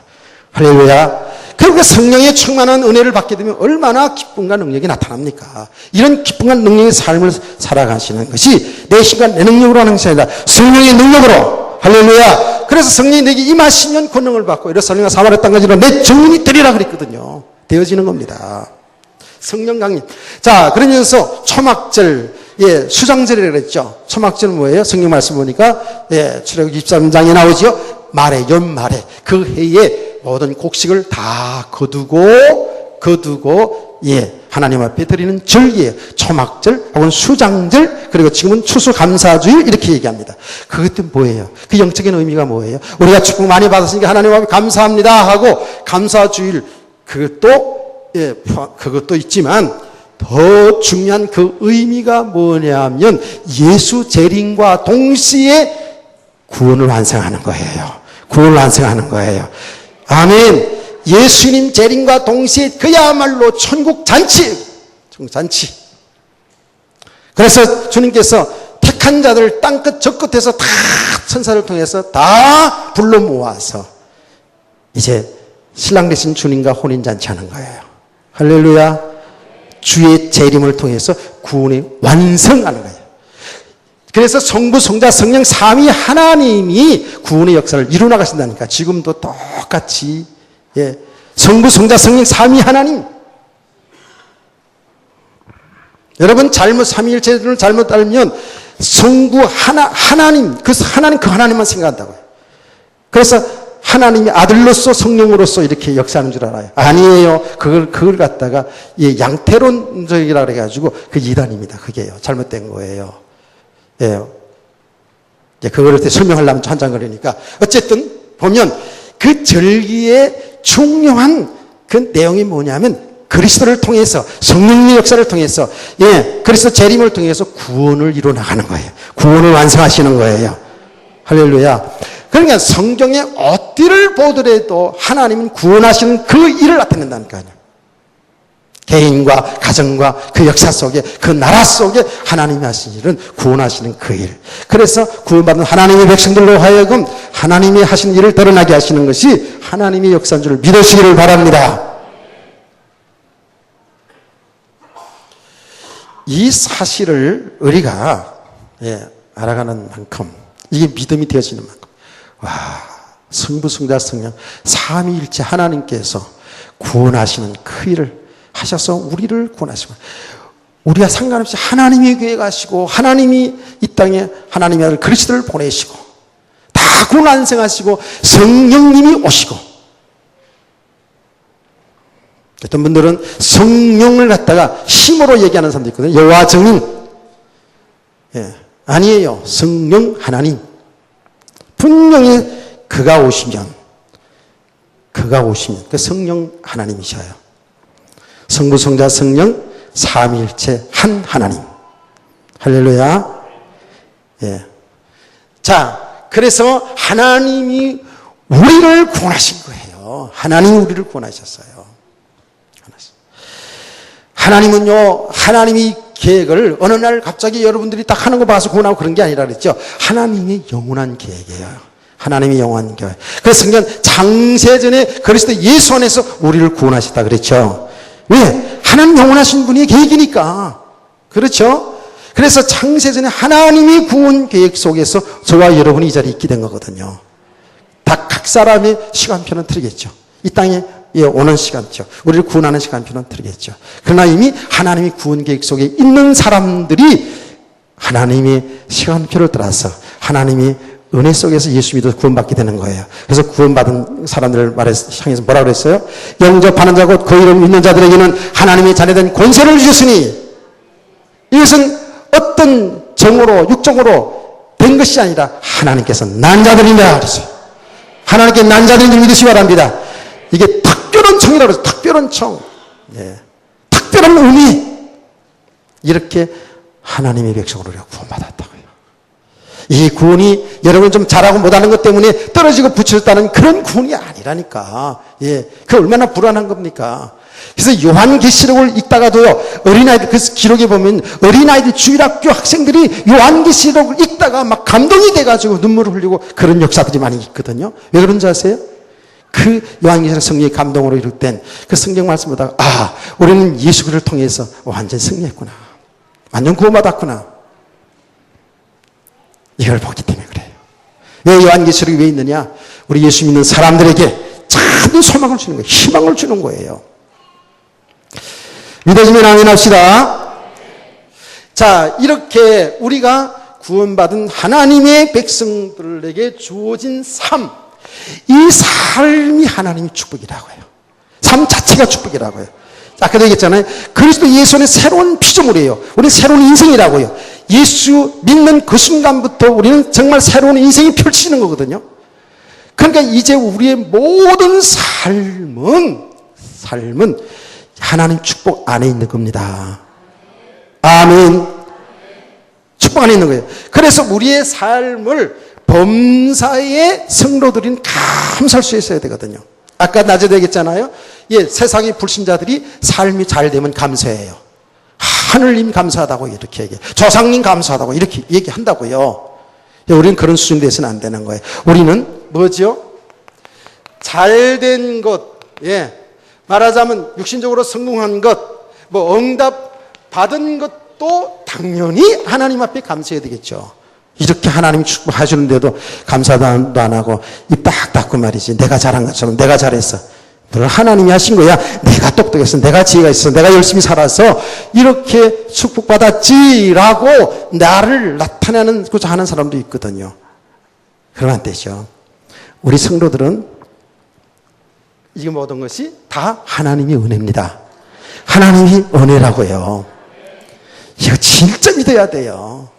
할렐루야. 그러니까 성령의 충만한 은혜를 받게 되면 얼마나 기쁨과 능력이 나타납니까? 이런 기쁨과 능력의 삶을 살아가시는 것이 내 힘과 내 능력으로 하는 것이 아니라 성령의 능력으로. 할렐루야. 그래서 성령이 내게 임하시면 권능을 받고 이래서 성령과 사마리아 땅까지로 내 증인이 되리라 그랬거든요. 되어지는 겁니다. 성령 강림. 자, 그러면서 초막절, 예, 수장절이라고 그랬죠. 초막절은 뭐예요? 성경 말씀 보니까, 예, 출애굽 23장에 나오죠. 말에, 연말에, 그 해에 모든 곡식을 다 거두고, 예, 하나님 앞에 드리는 절기예요. 초막절, 혹은 수장절, 그리고 지금은 추수감사주일, 이렇게 얘기합니다. 그것도 뭐예요? 그 영적인 의미가 뭐예요? 우리가 축복 많이 받았으니까 하나님 앞에 감사합니다 하고, 감사주일, 그것도 있지만, 더 중요한 그 의미가 뭐냐면, 예수 재림과 동시에 구원을 완성하는 거예요. 구원을 완성하는 거예요. 아멘. 예수님 재림과 동시에 그야말로 천국 잔치. 천국 잔치. 그래서 주님께서 택한 자들 땅끝 저 끝에서 다 천사를 통해서 다 불러 모아서 이제 신랑 되신 주님과 혼인잔치 하는 거예요. 할렐루야. 주의 재림을 통해서 구원이 완성하는 거예요. 그래서 성부, 성자, 성령 삼위 하나님이 구원의 역사를 이루어나가신다니까. 지금도 똑같이, 예, 성부, 성자, 성령 삼위 하나님. 여러분 잘못 삼위일체를 잘못 따르면 성부 하나님 그 하나님만 생각한다고요. 그래서 하나님이 아들로서 성령으로서 이렇게 역사하는 줄 알아요. 아니에요. 그걸 갖다가, 예, 양태론적이라 그래가지고 그 이단입니다. 그게요. 잘못된 거예요. 예. 그거를 설명하려면 한참 걸리니까. 어쨌든, 보면 그 절기의 중요한 그 내용이 뭐냐면 그리스도를 통해서, 성령의 역사를 통해서, 예, 그리스도 재림을 통해서 구원을 이루어 나가는 거예요. 구원을 완성하시는 거예요. 할렐루야. 그러니까 성경에 어디를 보더라도 하나님은 구원하시는 그 일을 나타낸다니까요. 개인과 가정과 그 역사 속에, 그 나라 속에 하나님이 하신 일은 구원하시는 그 일. 그래서 구원받은 하나님의 백성들로 하여금 하나님이 하신 일을 드러나게 하시는 것이 하나님의 역사인 줄 믿으시기를 바랍니다. 이 사실을 우리가, 예, 알아가는 만큼, 이게 믿음이 되어지는 만큼, 와, 성부, 성자, 성령 삼위일체 하나님께서 구원하시는 그 일을 하셔서 우리를 구원하시고, 우리가 상관없이 하나님이 계획하시고, 하나님이 이 땅에 하나님의 아들 그리스도를 보내시고, 다 구원 완성하시고, 성령님이 오시고, 어떤 분들은 성령을 갖다가 힘으로 얘기하는 사람도 있거든요. 여호와 증인. 예, 아니에요. 성령 하나님. 분명히 그가 오시면 그 성령 하나님이셔요. 성부, 성자, 성령 삼위일체 한 하나님. 할렐루야. 예. 자, 그래서 하나님이 우리를 구원하신 거예요. 하나님이 우리를 구원하셨어요. 하나님은요, 하나님이 계획을 어느 날 갑자기 여러분들이 딱 하는 거 봐서 구원하고 그런 게 아니라 그랬죠. 하나님이 영원한 계획이에요. 하나님이 영원한 계획. 그래서 성경 창세전에 그리스도 예수 안에서 우리를 구원하셨다 그랬죠. 왜? 하나님 영원하신 분이 계획이니까. 그렇죠? 그래서 창세전에 하나님이 구원 계획 속에서 저와 여러분이 이 자리에 있게 된 거거든요. 다 각 사람의 시간표는 틀리겠죠. 이 땅에 오는 시간표, 우리를 구원하는 시간표는 틀리겠죠. 그러나 이미 하나님이 구원 계획 속에 있는 사람들이 하나님의 시간표를 따라서 하나님이 은혜 속에서 예수 믿어 구원받게 되는 거예요. 그래서 구원받은 사람들을 향해서 뭐라고 그랬어요? 영접하는 자 곧 그 이름 믿는 자들에게는 하나님의 자녀된 권세를 주셨으니, 이것은 어떤 정으로 육정으로 된 것이 아니라 하나님께서 난 자들이다 그랬어요. 하나님께 난 자들인 줄 믿으시기 바랍니다. 이게 특별한 청이라고 그랬어요. 특별한 청. 예. 특별한 의미. 이렇게 하나님의 백성으로 우리가 구원받았다고요. 이 구원이 여러분 좀 잘하고 못하는 것 때문에 떨어지고 붙였다는 그런 구원이 아니라니까. 예. 그 얼마나 불안한 겁니까? 그래서 요한계시록을 읽다가도요, 어린아이들, 그 기록에 보면 어린아이들 주일학교 학생들이 요한계시록을 읽다가 막 감동이 돼가지고 눈물을 흘리고 그런 역사들이 많이 있거든요. 왜 그런지 아세요? 그 요한계시록 성령의 감동으로 이룰 땐 그 성경 말씀을 보다가, 아, 우리는 예수 그리스도를 통해서 완전 승리했구나. 완전 구원받았구나. 이걸 보기 때문에 그래요. 왜 요한계시록이 왜 있느냐? 우리 예수 믿는 사람들에게 참된 소망을 주는 거예요. 희망을 주는 거예요. 믿어지면 아멘 합시다. 자, 이렇게 우리가 구원받은 하나님의 백성들에게 주어진 삶, 이 삶이 하나님의 축복이라고 해요. 삶 자체가 축복이라고 해요. 아까도 얘기했잖아요. 그리스도 예수 안에 새로운 피조물이에요. 우리는 새로운 인생이라고요. 예수 믿는 그 순간부터 우리는 정말 새로운 인생이 펼치는 거거든요. 그러니까 이제 우리의 모든 삶은 하나님 축복 안에 있는 겁니다. 아멘. 축복 안에 있는 거예요. 그래서 우리의 삶을 범사의 성도들인 감사할 수 있어야 되거든요. 아까 낮에도 얘기했잖아요. 예, 세상의 불신자들이 삶이 잘 되면 감사해요. 하늘님 감사하다고 이렇게 얘기해요. 조상님 감사하다고 이렇게 얘기한다고요. 예, 우리는 그런 수준이 돼서는 안 되는 거예요. 우리는 뭐죠? 잘된 것, 예. 말하자면 육신적으로 성공한 것, 뭐 응답 받은 것도 당연히 하나님 앞에 감사해야 되겠죠. 이렇게 하나님이 축복해 주는데도 감사도 안 하고 입 딱 닫고 말이지. 내가 잘한 것처럼 내가 잘했어. 물론 하나님이 하신 거야. 내가 똑똑했어. 내가 지혜가 있어. 내가 열심히 살아서 이렇게 축복받았지라고 나를 나타내고자 하는 사람도 있거든요. 그러면 안 되죠. 우리 성도들은 이 모든 것이 다 하나님의 은혜입니다. 하나님이 은혜라고요. 이거 진짜 믿어야 돼요.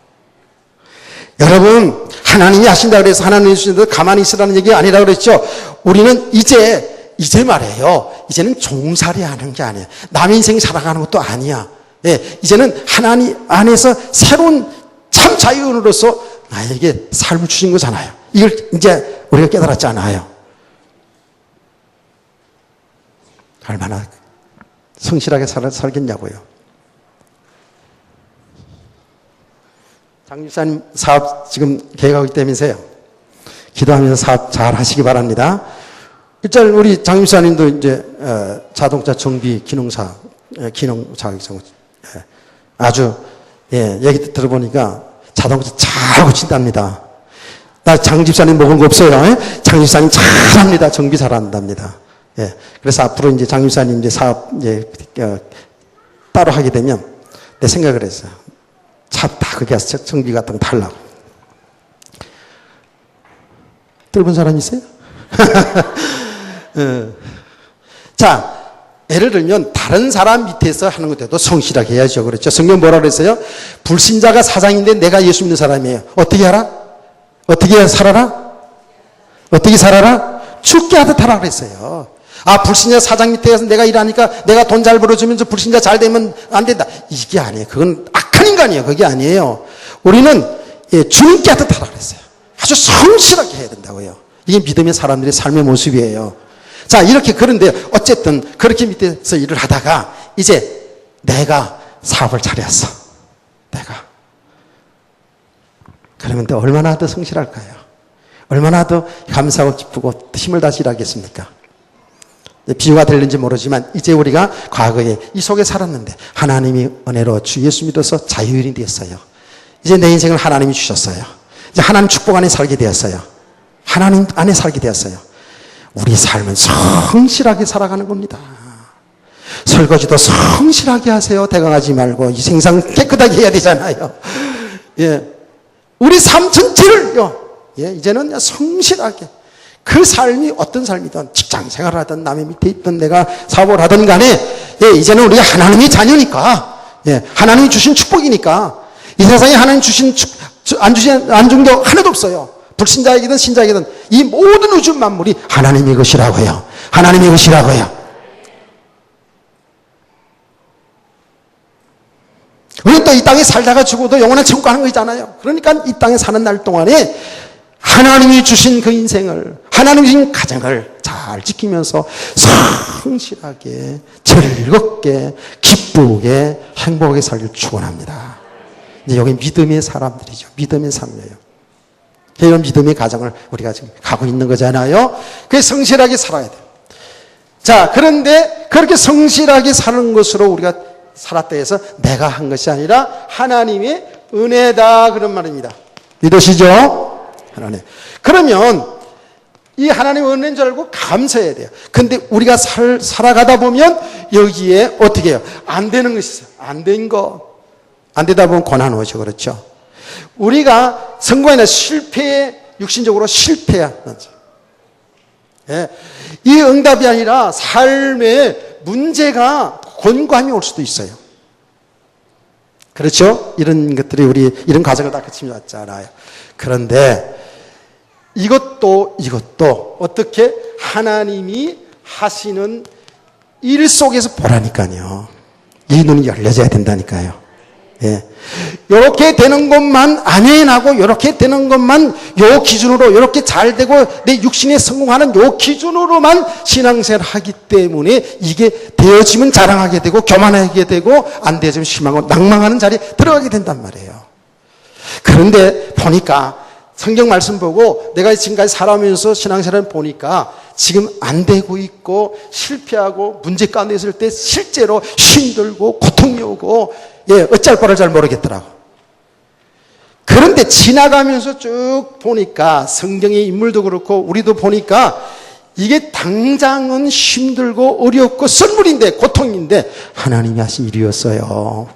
여러분, 하나님이 하신다 그래서 하나님이 주신다 가만히 있으라는 얘기가 아니라 그랬죠. 우리는 이제 말이에요. 이제는 종살이 하는 게 아니에요. 남의 인생 살아가는 것도 아니야. 예, 이제는 하나님 안에서 새로운 참 자유인으로서 나에게 삶을 주신 거잖아요. 이걸 이제 우리가 깨달았잖아요. 얼마나 성실하게 살겠냐고요. 장 집사님 사업 지금 계획하고 있다면서요. 기도하면서 사업 잘 하시기 바랍니다. 일단 우리 장 집사님도 이제 자동차 정비 기능사 아주 얘기 들어보니까 자동차 잘 고친답니다. 나 장 집사님 먹은 거 없어요. 장 집사님 잘합니다. 정비 잘한답니다. 예. 그래서 앞으로 이제 장 집사님 이제 사업 따로 하게 되면 내 생각을 했어요. 차 다 거기 가서 정비 같은 거 하려고. 들어본 사람 있어요? 자, 예를 들면 다른 사람 밑에서 하는 것도 성실하게 해야죠. 그렇죠? 성경 뭐라 그랬어요? 불신자가 사장인데 내가 예수 믿는 사람이에요. 어떻게 하라? 어떻게 살아라? 어떻게 살아라? 죽게 하듯 하라 그랬어요. 아, 불신자 사장 밑에서 내가 일하니까 내가 돈 잘 벌어주면서 불신자 잘 되면 안 된다. 이게 아니에요. 그건 악한 인간이에요. 그게 아니에요. 우리는 주님께 하듯 하라 그랬어요. 아주 성실하게 해야 된다고요. 이게 믿음의 사람들의 삶의 모습이에요. 자, 이렇게 그런데 어쨌든 그렇게 밑에서 일을 하다가 이제 내가 사업을 차렸어. 내가. 그러면 또 얼마나 더 성실할까요? 얼마나 더 감사하고 기쁘고 힘을 다시 일하겠습니까? 비유가 될는지 모르지만 이제 우리가 과거에 이 속에 살았는데 하나님이 은혜로 주 예수 믿어서 자유인이 되었어요. 이제 내 인생을 하나님이 주셨어요. 이제 하나님 축복 안에 살게 되었어요. 하나님 안에 살게 되었어요. 우리 삶은 성실하게 살아가는 겁니다. 설거지도 성실하게 하세요. 대강하지 말고 이 생산 깨끗하게 해야 되잖아요. 예, 우리 삶 전체를요. 예, 이제는 성실하게. 그 삶이 어떤 삶이든 직장 생활을 하든 남의 밑에 있든 내가 사업을 하든 간에 예, 이제는 우리가 하나님의 자녀니까 예, 하나님이 주신 축복이니까 이 세상에 하나님 주신 안 준 게 하나도 없어요. 불신자이든 신자이든 이 모든 우주 만물이 하나님의 것이라고 해요. 하나님의 것이라고 해요. 우리는 또 이 땅에 살다가 죽어도 영원한 천국 가는 거잖아요. 그러니까 이 땅에 사는 날 동안에 하나님이 주신 그 인생을, 하나님이 주신 가정을 잘 지키면서 성실하게, 즐겁게, 기쁘게, 행복하게 살길 축원합니다. 이제 여기 믿음의 사람들이죠. 믿음의 삶이에요. 이런 믿음의 가정을 우리가 지금 가고 있는 거잖아요. 그게 성실하게 살아야 돼요. 자, 그런데 그렇게 성실하게 사는 것으로 우리가 살았다 해서 내가 한 것이 아니라 하나님의 은혜다, 그런 말입니다. 믿으시죠? 하나님. 그러면 이 하나님의 은혜인 줄 알고 감사해야 돼요. 근데 우리가 살아가다 보면 여기에 어떻게 해요? 안 되는 것이 있어요. 안 된 거. 안 되다 보면 고난 오죠. 그렇죠? 우리가 성공이나 실패에 육신적으로 실패하는 거죠. 예. 이 응답이 아니라 삶에 문제가 곤고함이 올 수도 있어요. 그렇죠? 이런 것들이 우리 이런 과정을 다 거치면왔잖아요. 그런데 이것도 어떻게 하나님이 하시는 일 속에서 보라니까요. 이 눈이 열려져야 된다니까요. 예. 요렇게 되는 것만 안해나고 요렇게 되는 것만 요 기준으로 요렇게 잘 되고 내 육신에 성공하는 요 기준으로만 신앙생활을 하기 때문에 이게 되어지면 자랑하게 되고 교만하게 되고 안 되어지면 실망하고 낭망하는 자리에 들어가게 된단 말이에요. 그런데 보니까 성경 말씀 보고 내가 지금까지 살아오면서 신앙생활을 보니까 지금 안 되고 있고 실패하고 문제 가운데 있을 때 실제로 힘들고 고통이 오고 어쩔 바를 잘 모르겠더라고. 그런데 지나가면서 쭉 보니까 성경의 인물도 그렇고 우리도 보니까 이게 당장은 힘들고 어렵고 썰물인데 고통인데 하나님이 하신 일이었어요.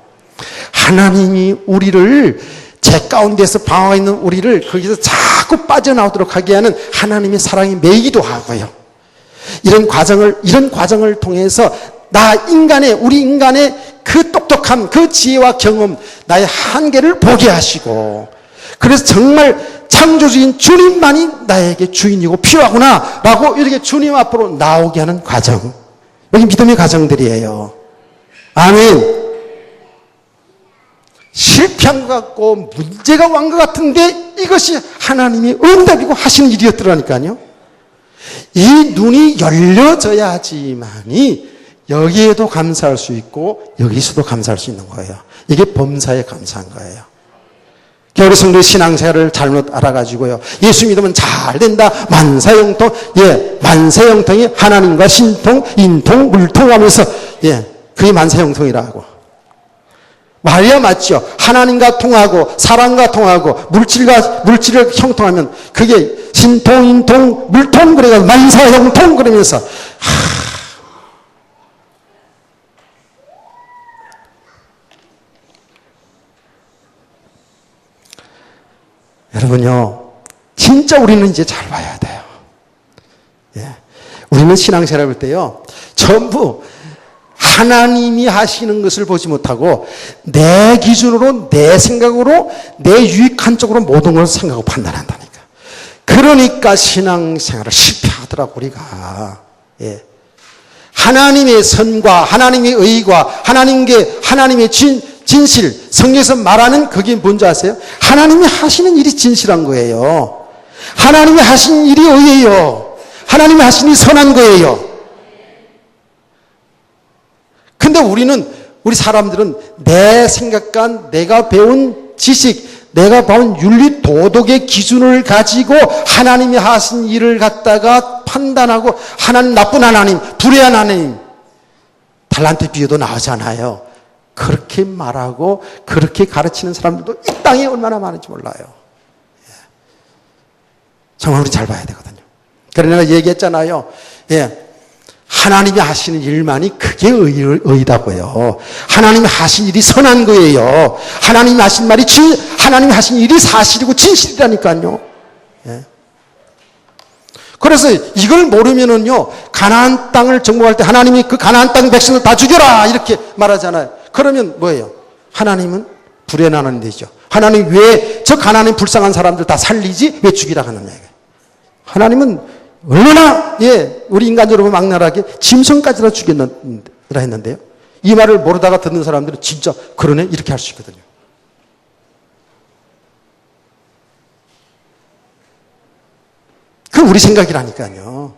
하나님이 우리를 제 가운데서 방황하고 있는 우리를 거기서 자꾸 빠져나오도록 하게 하는 하나님의 사랑이 매이기도 하고요. 이런 과정을 통해서 우리 인간의 그 똑똑함, 그 지혜와 경험, 나의 한계를 보게 하시고, 그래서 정말 창조주인 주님만이 나에게 주인이고 필요하구나 라고 이렇게 주님 앞으로 나오게 하는 과정. 여기 믿음의 과정들이에요. 아멘. 실패한 것 같고 문제가 완 것 같은데 이것이 하나님이 응답이고 하시는 일이었더라니까요. 이 눈이 열려져야지만이 여기에도 감사할 수 있고 여기서도 감사할 수 있는 거예요. 이게 범사에 감사한 거예요. 우리 성도의 신앙생활을 잘못 알아가지고요. 예수 믿으면 잘 된다. 만사형통. 만사형통이 하나님과 신통, 인통, 물통하면서 그게 만사형통이라고. 말이야 맞죠. 하나님과 통하고 사랑과 통하고 물질을 형통하면 그게 신통, 인통, 물통 그래가 만사형통 그러면서 여러분요, 진짜 우리는 이제 잘 봐야 돼요. 우리는 신앙생활을 할 때요, 전부 하나님이 하시는 것을 보지 못하고 내 기준으로, 내 생각으로, 내 유익한 쪽으로 모든 걸 생각하고 판단한다니까. 그러니까 신앙생활을 실패하더라고 우리가. 하나님의 선과 하나님의 의와 하나님의 진실, 성경에서 말하는 그게 뭔지 아세요? 하나님이 하시는 일이 진실한 거예요. 하나님이 하신 일이 의예요. 하나님이 하신 일이 선한 거예요. 근데 우리 사람들은 내 생각과 내가 배운 지식, 내가 배운 윤리 도덕의 기준을 가지고 하나님이 하신 일을 갖다가 판단하고 하나님 나쁜 하나님, 불의한 하나님, 달란트 비유도 나오잖아요. 그렇게 말하고 그렇게 가르치는 사람들도 이 땅에 얼마나 많은지 몰라요. 정말 우리 잘 봐야 되거든요. 그래서 내가 얘기했잖아요. 하나님이 하시는 일만이 그게 의다고요. 하나님이 하신 일이 선한 거예요. 하나님이 하신 하나님이 하신 일이 사실이고 진실이라니까요. 그래서 이걸 모르면은요, 가나안 땅을 정복할 때 하나님이 그 가나안 땅 백성을 다 죽여라 이렇게 말하잖아요. 그러면 뭐예요? 하나님은 불의한 하나님이죠. 하나님 왜 저 가나안의 불쌍한 사람들 다 살리지? 왜 죽이라 하느냐. 하나님은 얼마나 우리 인간적으로 악랄하게 짐승까지나 죽였느라 했는데요. 이 말을 모르다가 듣는 사람들은 진짜 그러네 이렇게 할 수 있거든요. 그 우리 생각이라니까요.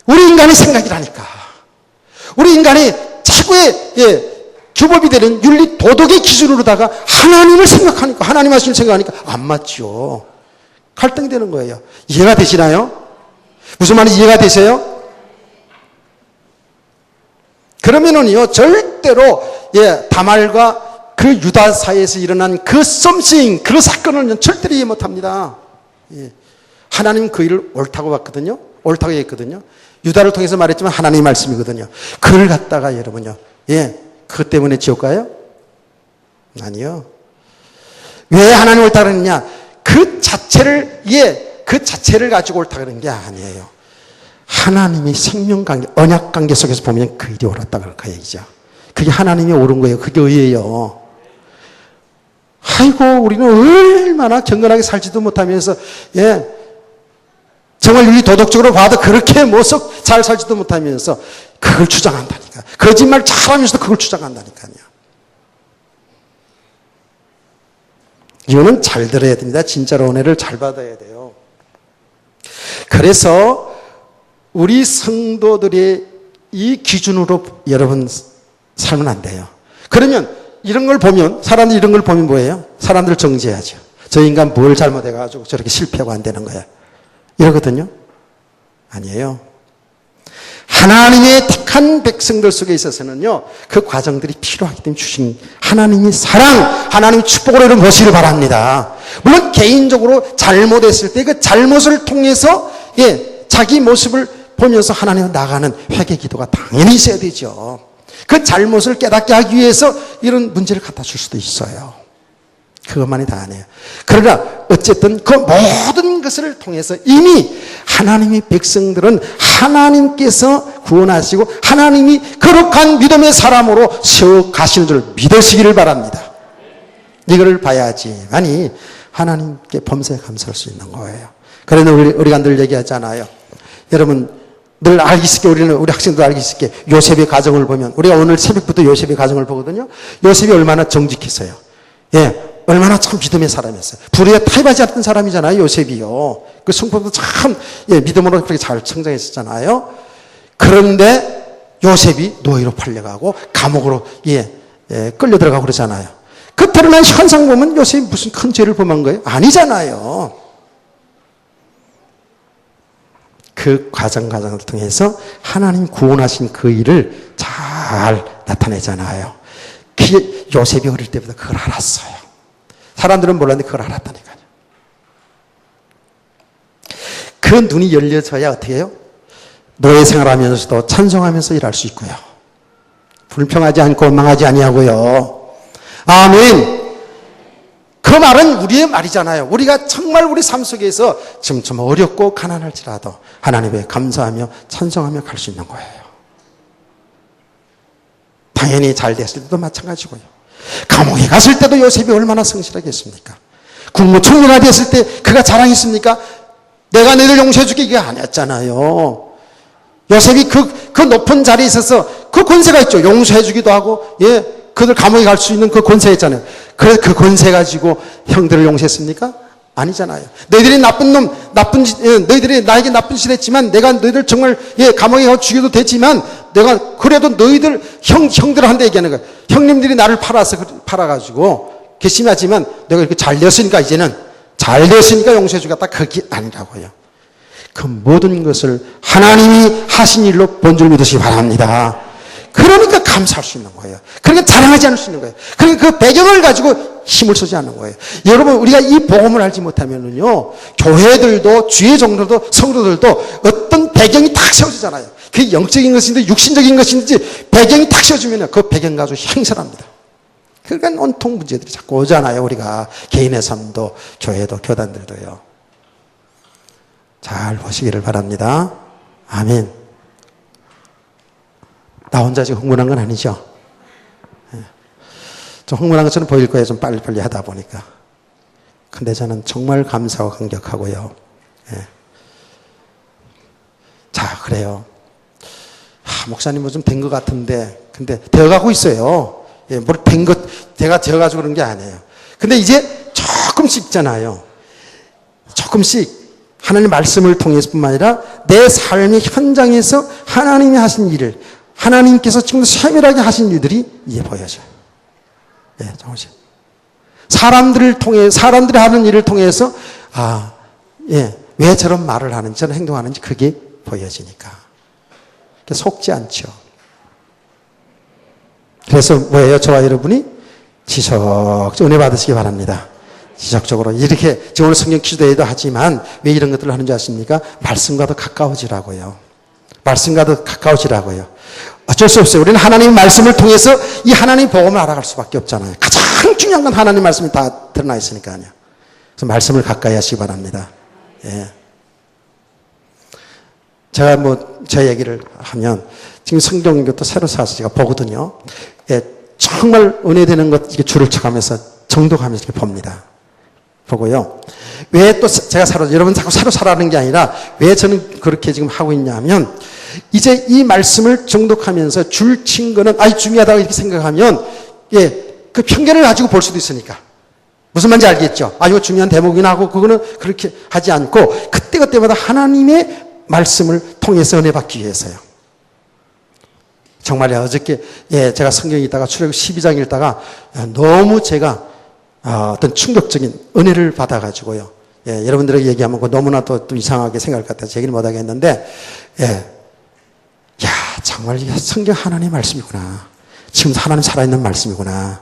우리 인간의 생각이라니까. 우리 인간의 최고의 규범이 되는 윤리 도덕의 기준으로다가 하나님을 생각하니까, 하나님 하시는 생각하니까 안 맞죠. 갈등이 되는 거예요. 이해가 되시나요? 무슨 말인지 이해가 되세요? 그러면은요, 절대로, 다말과 그 유다 사이에서 일어난 그 썸씽, 그 사건을 절대로 이해 못 합니다. 하나님 그 일을 옳다고 봤거든요. 옳다고 했거든요. 유다를 통해서 말했지만 하나님의 말씀이거든요. 그걸 갖다가 여러분요, 그것 때문에 지옥 가요? 아니요. 왜 하나님 옳다 그랬느냐? 그 자체를 가지고 옳다 그런 게 아니에요. 하나님의 생명관계, 언약관계 속에서 보면 그 일이 옳았다 그럴 그 얘기죠. 그게 하나님이 옳은 거예요. 그게 의예요. 아이고, 우리는 얼마나 경건하게 살지도 못하면서, 정말 윤리 도덕적으로 봐도 그렇게 모습 잘 살지도 못하면서 그걸 주장한다니까. 거짓말 잘하면서도 그걸 주장한다니까요. 이거는 잘 들어야 됩니다. 진짜로 은혜를 잘 받아야 돼요. 그래서 우리 성도들의 이 기준으로 여러분 살면 안 돼요. 그러면 이런 걸 보면, 사람들이 이런 걸 보면 뭐예요? 사람들을 정죄하죠. 저 인간 뭘 잘못해가지고 저렇게 실패하고 안 되는 거야. 이러거든요. 아니에요. 하나님의 택한 백성들 속에 있어서는요, 그 과정들이 필요하기 때문에 주신 하나님의 사랑, 하나님의 축복으로 이런 것이를 바랍니다. 물론 개인적으로 잘못했을 때 그 잘못을 통해서 자기 모습을 보면서 하나님을 나가는 회개 기도가 당연히 있어야 되죠. 그 잘못을 깨닫게 하기 위해서 이런 문제를 갖다 줄 수도 있어요. 그것만이 다 아니에요. 그러나 어쨌든 그 모든 것을 통해서 이미 하나님의 백성들은 하나님께서 구원하시고 하나님이 거룩한 믿음의 사람으로 세워가시는 줄 믿으시기를 바랍니다. 이거를 봐야지만이 하나님께 범사에 감사할 수 있는 거예요. 그래서 우리가 늘 얘기하잖아요. 여러분 늘 알기 쉽게 우리 학생들 알기 쉽게 요셉의 가정을 보면, 우리가 오늘 새벽부터 요셉의 가정을 보거든요. 요셉이 얼마나 정직했어요. 얼마나 참 믿음의 사람이었어요. 불의에 타협하지 않던 사람이잖아요, 요셉이요. 그 성품도 참 믿음으로 그렇게 잘 성장했었잖아요. 그런데 요셉이 노예로 팔려가고 감옥으로 끌려 들어가고 그러잖아요. 그 드러난 현상 보면 요셉이 무슨 큰 죄를 범한 거예요? 아니잖아요. 그 과정을 통해서 하나님 구원하신 그 일을 잘 나타내잖아요. 요셉이 어릴 때부터 그걸 알았어요. 사람들은 몰랐는데 그걸 알았다니까요. 그 눈이 열려져야 어떻게 해요? 노예 생활하면서도 찬송하면서 일할 수 있고요. 불평하지 않고 원망하지 아니하고요. 아멘. 그 말은 우리의 말이잖아요. 우리가 정말 우리 삶 속에서 지금 좀 어렵고 가난할지라도 하나님께 감사하며 찬송하며 갈 수 있는 거예요. 당연히 잘 됐을 때도 마찬가지고요. 감옥에 갔을 때도 요셉이 얼마나 성실하겠습니까? 국무총리가 됐을 때 그가 자랑했습니까? 내가 너희를 용서해줄게 이게 아니었잖아요. 요셉이 그 높은 자리에 있어서 그 권세가 있죠. 용서해주기도 하고, 그들 감옥에 가 수 있는 그 권세가 있잖아요. 그래서 그 권세 가지고 형들을 용서했습니까? 아니잖아요. 너희들이 너희들이 나에게 나쁜 짓을 했지만 내가 너희들 정말 감옥에 가 죽여도 되지만 내가 그래도 너희들 형들한테 얘기하는 거야. 형님들이 나를 팔아가지고 괘씸하지만 내가 이렇게 잘 되었으니까 이제는 잘 되었으니까 용서해주겠다. 그게 아니라고요. 그 모든 것을 하나님이 하신 일로 본 줄 믿으시기 바랍니다. 그러니까 감사할 수 있는 거예요. 그러니까 자랑하지 않을 수 있는 거예요. 그러니까 그 배경을 가지고 힘을 쓰지 않는 거예요. 여러분, 우리가 이 복음을 알지 못하면은요, 교회들도, 주의 종들도, 성도들도 어떤 배경이 딱 세워지잖아요. 그게 영적인 것인지 육신적인 것인지 배경이 딱 세워지면 그 배경 가지고 행설합니다. 그러니까 온통 문제들이 자꾸 오잖아요. 우리가 개인의 삶도, 교회도, 교단들도요. 잘 보시기를 바랍니다. 아멘. 나 혼자 지금 흥분한 건 아니죠? 좀 흥분한 것처럼 보일 거예요. 좀 빨리빨리 하다 보니까. 근데 저는 정말 감사하고 감격하고요. 자, 그래요. 목사님 뭐 좀 된 것 같은데, 근데 되어가고 있어요. 예, 뭘 된 것, 제가 되어가지고 그런 게 아니에요. 근데 이제 조금씩 있잖아요. 조금씩 하나님의 말씀을 통해서뿐만 아니라 내 삶의 현장에서 하나님이 하신 일을, 하나님께서 지금 세밀하게 하신 일들이 이제 보여져요. 예, 조금씩. 사람들이 하는 일을 통해서, 왜 저런 말을 하는지, 저런 행동하는지 그게 보여지니까. 속지 않죠. 그래서 뭐예요? 저와 여러분이 지속적으로 은혜 받으시기 바랍니다. 지속적으로. 이렇게, 지금 오늘 성경 기도회도 하지만 왜 이런 것들을 하는지 아십니까? 말씀과도 가까워지라고요. 말씀과도 가까워지라고요. 어쩔 수 없어요. 우리는 하나님의 말씀을 통해서 이 하나님의 복음을 알아갈 수밖에 없잖아요. 가장 중요한 건 하나님의 말씀이 다 드러나 있으니까요. 그래서 말씀을 가까이 하시기 바랍니다. 예. 제가 제 얘기를 하면, 지금 성경 이것도 새로 사서 제가 보거든요. 예, 정말 은혜되는 것, 이렇게 줄을 쳐가면서, 정독하면서 이렇게 봅니다. 보고요. 왜 또 제가 여러분 자꾸 새로 사라는 게 아니라, 왜 저는 그렇게 지금 하고 있냐면, 이제 이 말씀을 정독하면서 줄 친 거는, 중요하다고 이렇게 생각하면, 그 편견을 가지고 볼 수도 있으니까. 무슨 말인지 알겠죠? 이거 중요한 대목이나 하고, 그거는 그렇게 하지 않고, 그때그때마다 하나님의 말씀을 통해서 은혜 받기 위해서요. 정말요. 어저께, 제가 성경 읽다가 출애굽 12장 읽다가 너무 제가 어떤 충격적인 은혜를 받아가지고요. 여러분들에게 얘기하면 너무나 또 이상하게 생각할 것 같아서 얘기를 못하게 했는데, 정말 이게 성경 하나님의 말씀이구나. 지금 하나님 살아있는 말씀이구나.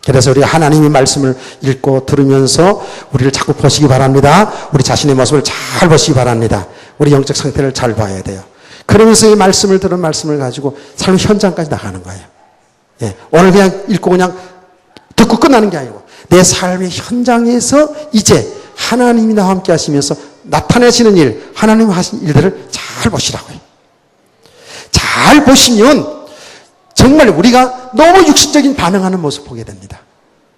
그래서 우리가 하나님의 말씀을 읽고 들으면서 우리를 자꾸 보시기 바랍니다. 우리 자신의 모습을 잘 보시기 바랍니다. 우리 영적 상태를 잘 봐야 돼요. 그러면서 이 말씀을 들은 말씀을 가지고 삶의 현장까지 나가는 거예요. 오늘 그냥 읽고 그냥 듣고 끝나는 게 아니고 내 삶의 현장에서 이제 하나님이 나와 함께 하시면서 나타내시는 일, 하나님 하신 일들을 잘 보시라고요. 잘 보시면 정말 우리가 너무 육신적인 반응하는 모습 보게 됩니다.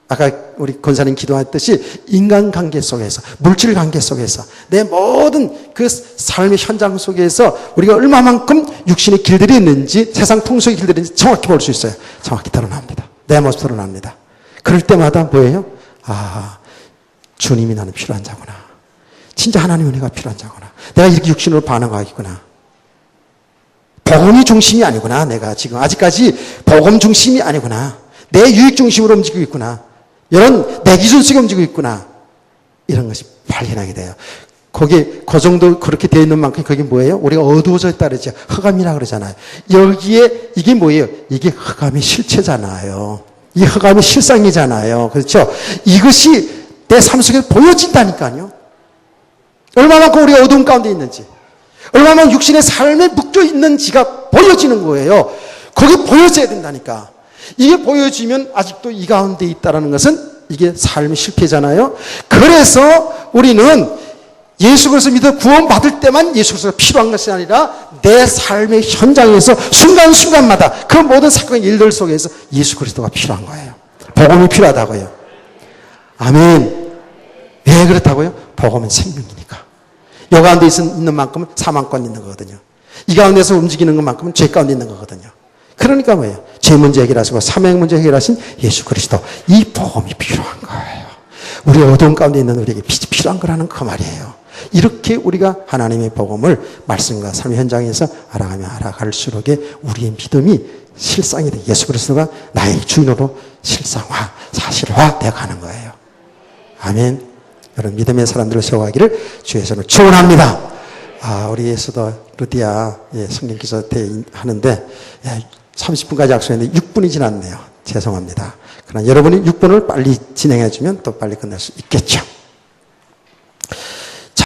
아까 우리 권사님 기도했듯이 인간관계 속에서, 물질관계 속에서 내 모든 그 삶의 현장 속에서 우리가 얼마만큼 육신의 길들이 있는지, 세상 풍속의 길들이 있는지 정확히 볼 수 있어요. 정확히 드러납니다. 내 모습 드러납니다. 그럴 때마다 뭐예요? 주님이 나는 필요한 자구나. 진짜 하나님의 은혜가 필요한 자구나. 내가 이렇게 육신으로 반응하겠구나. 복음이 중심이 아니구나. 내가 지금 아직까지 복음 중심이 아니구나. 내 유익 중심으로 움직이고 있구나. 이런 내 기준 속에 움직이고 있구나. 이런 것이 발견하게 돼요. 그 정도 그렇게 되어 있는 만큼 그게 뭐예요? 우리가 어두워졌다 그러죠. 흑암이라 그러잖아요. 여기에 이게 뭐예요? 이게 흑암의 실체잖아요. 이 흑암의 실상이잖아요. 그렇죠? 이것이 내 삶 속에 보여진다니까요. 얼마만큼 우리가 어두운 가운데 있는지, 얼마만큼 육신의 삶에 묶여 있는지가 보여지는 거예요. 거기 보여져야 된다니까. 이게 보여지면 아직도 이 가운데 있다는 것은 이게 삶의 실패잖아요. 그래서 우리는 예수 그리스도 믿어 구원받을 때만 예수 그리스도가 필요한 것이 아니라 내 삶의 현장에서 순간순간마다 그 모든 사건 일들 속에서 예수 그리스도가 필요한 거예요. 복음이 필요하다고요. 아멘. 왜 그렇다고요? 복음은 생명이니까. 이 가운데 있는 만큼은 사망 가운데 있는 거거든요. 이 가운데서 움직이는 것만큼은 죄 가운데 있는 거거든요. 그러니까 뭐예요? 죄 문제 해결하시고 사명 문제 해결하신 예수 그리스도, 이 복음이 필요한 거예요. 우리 어두운 가운데 있는 우리에게 빛이 필요한 거라는 그 말이에요. 이렇게 우리가 하나님의 복음을 말씀과 삶의 현장에서 알아가며 알아갈수록 우리의 믿음이 실상이 돼. 예수 그리스도가 나의 주인으로 실상화, 사실화 되어가는 거예요. 아멘. 여러분 믿음의 사람들을 세워가기를 주의 손으로 축원합니다. 우리 예수도 루디아 성경 기도 하는데 30분까지 약속했는데 6분이 지났네요. 죄송합니다. 그러나 여러분이 6분을 빨리 진행해 주면 또 빨리 끝날 수 있겠죠.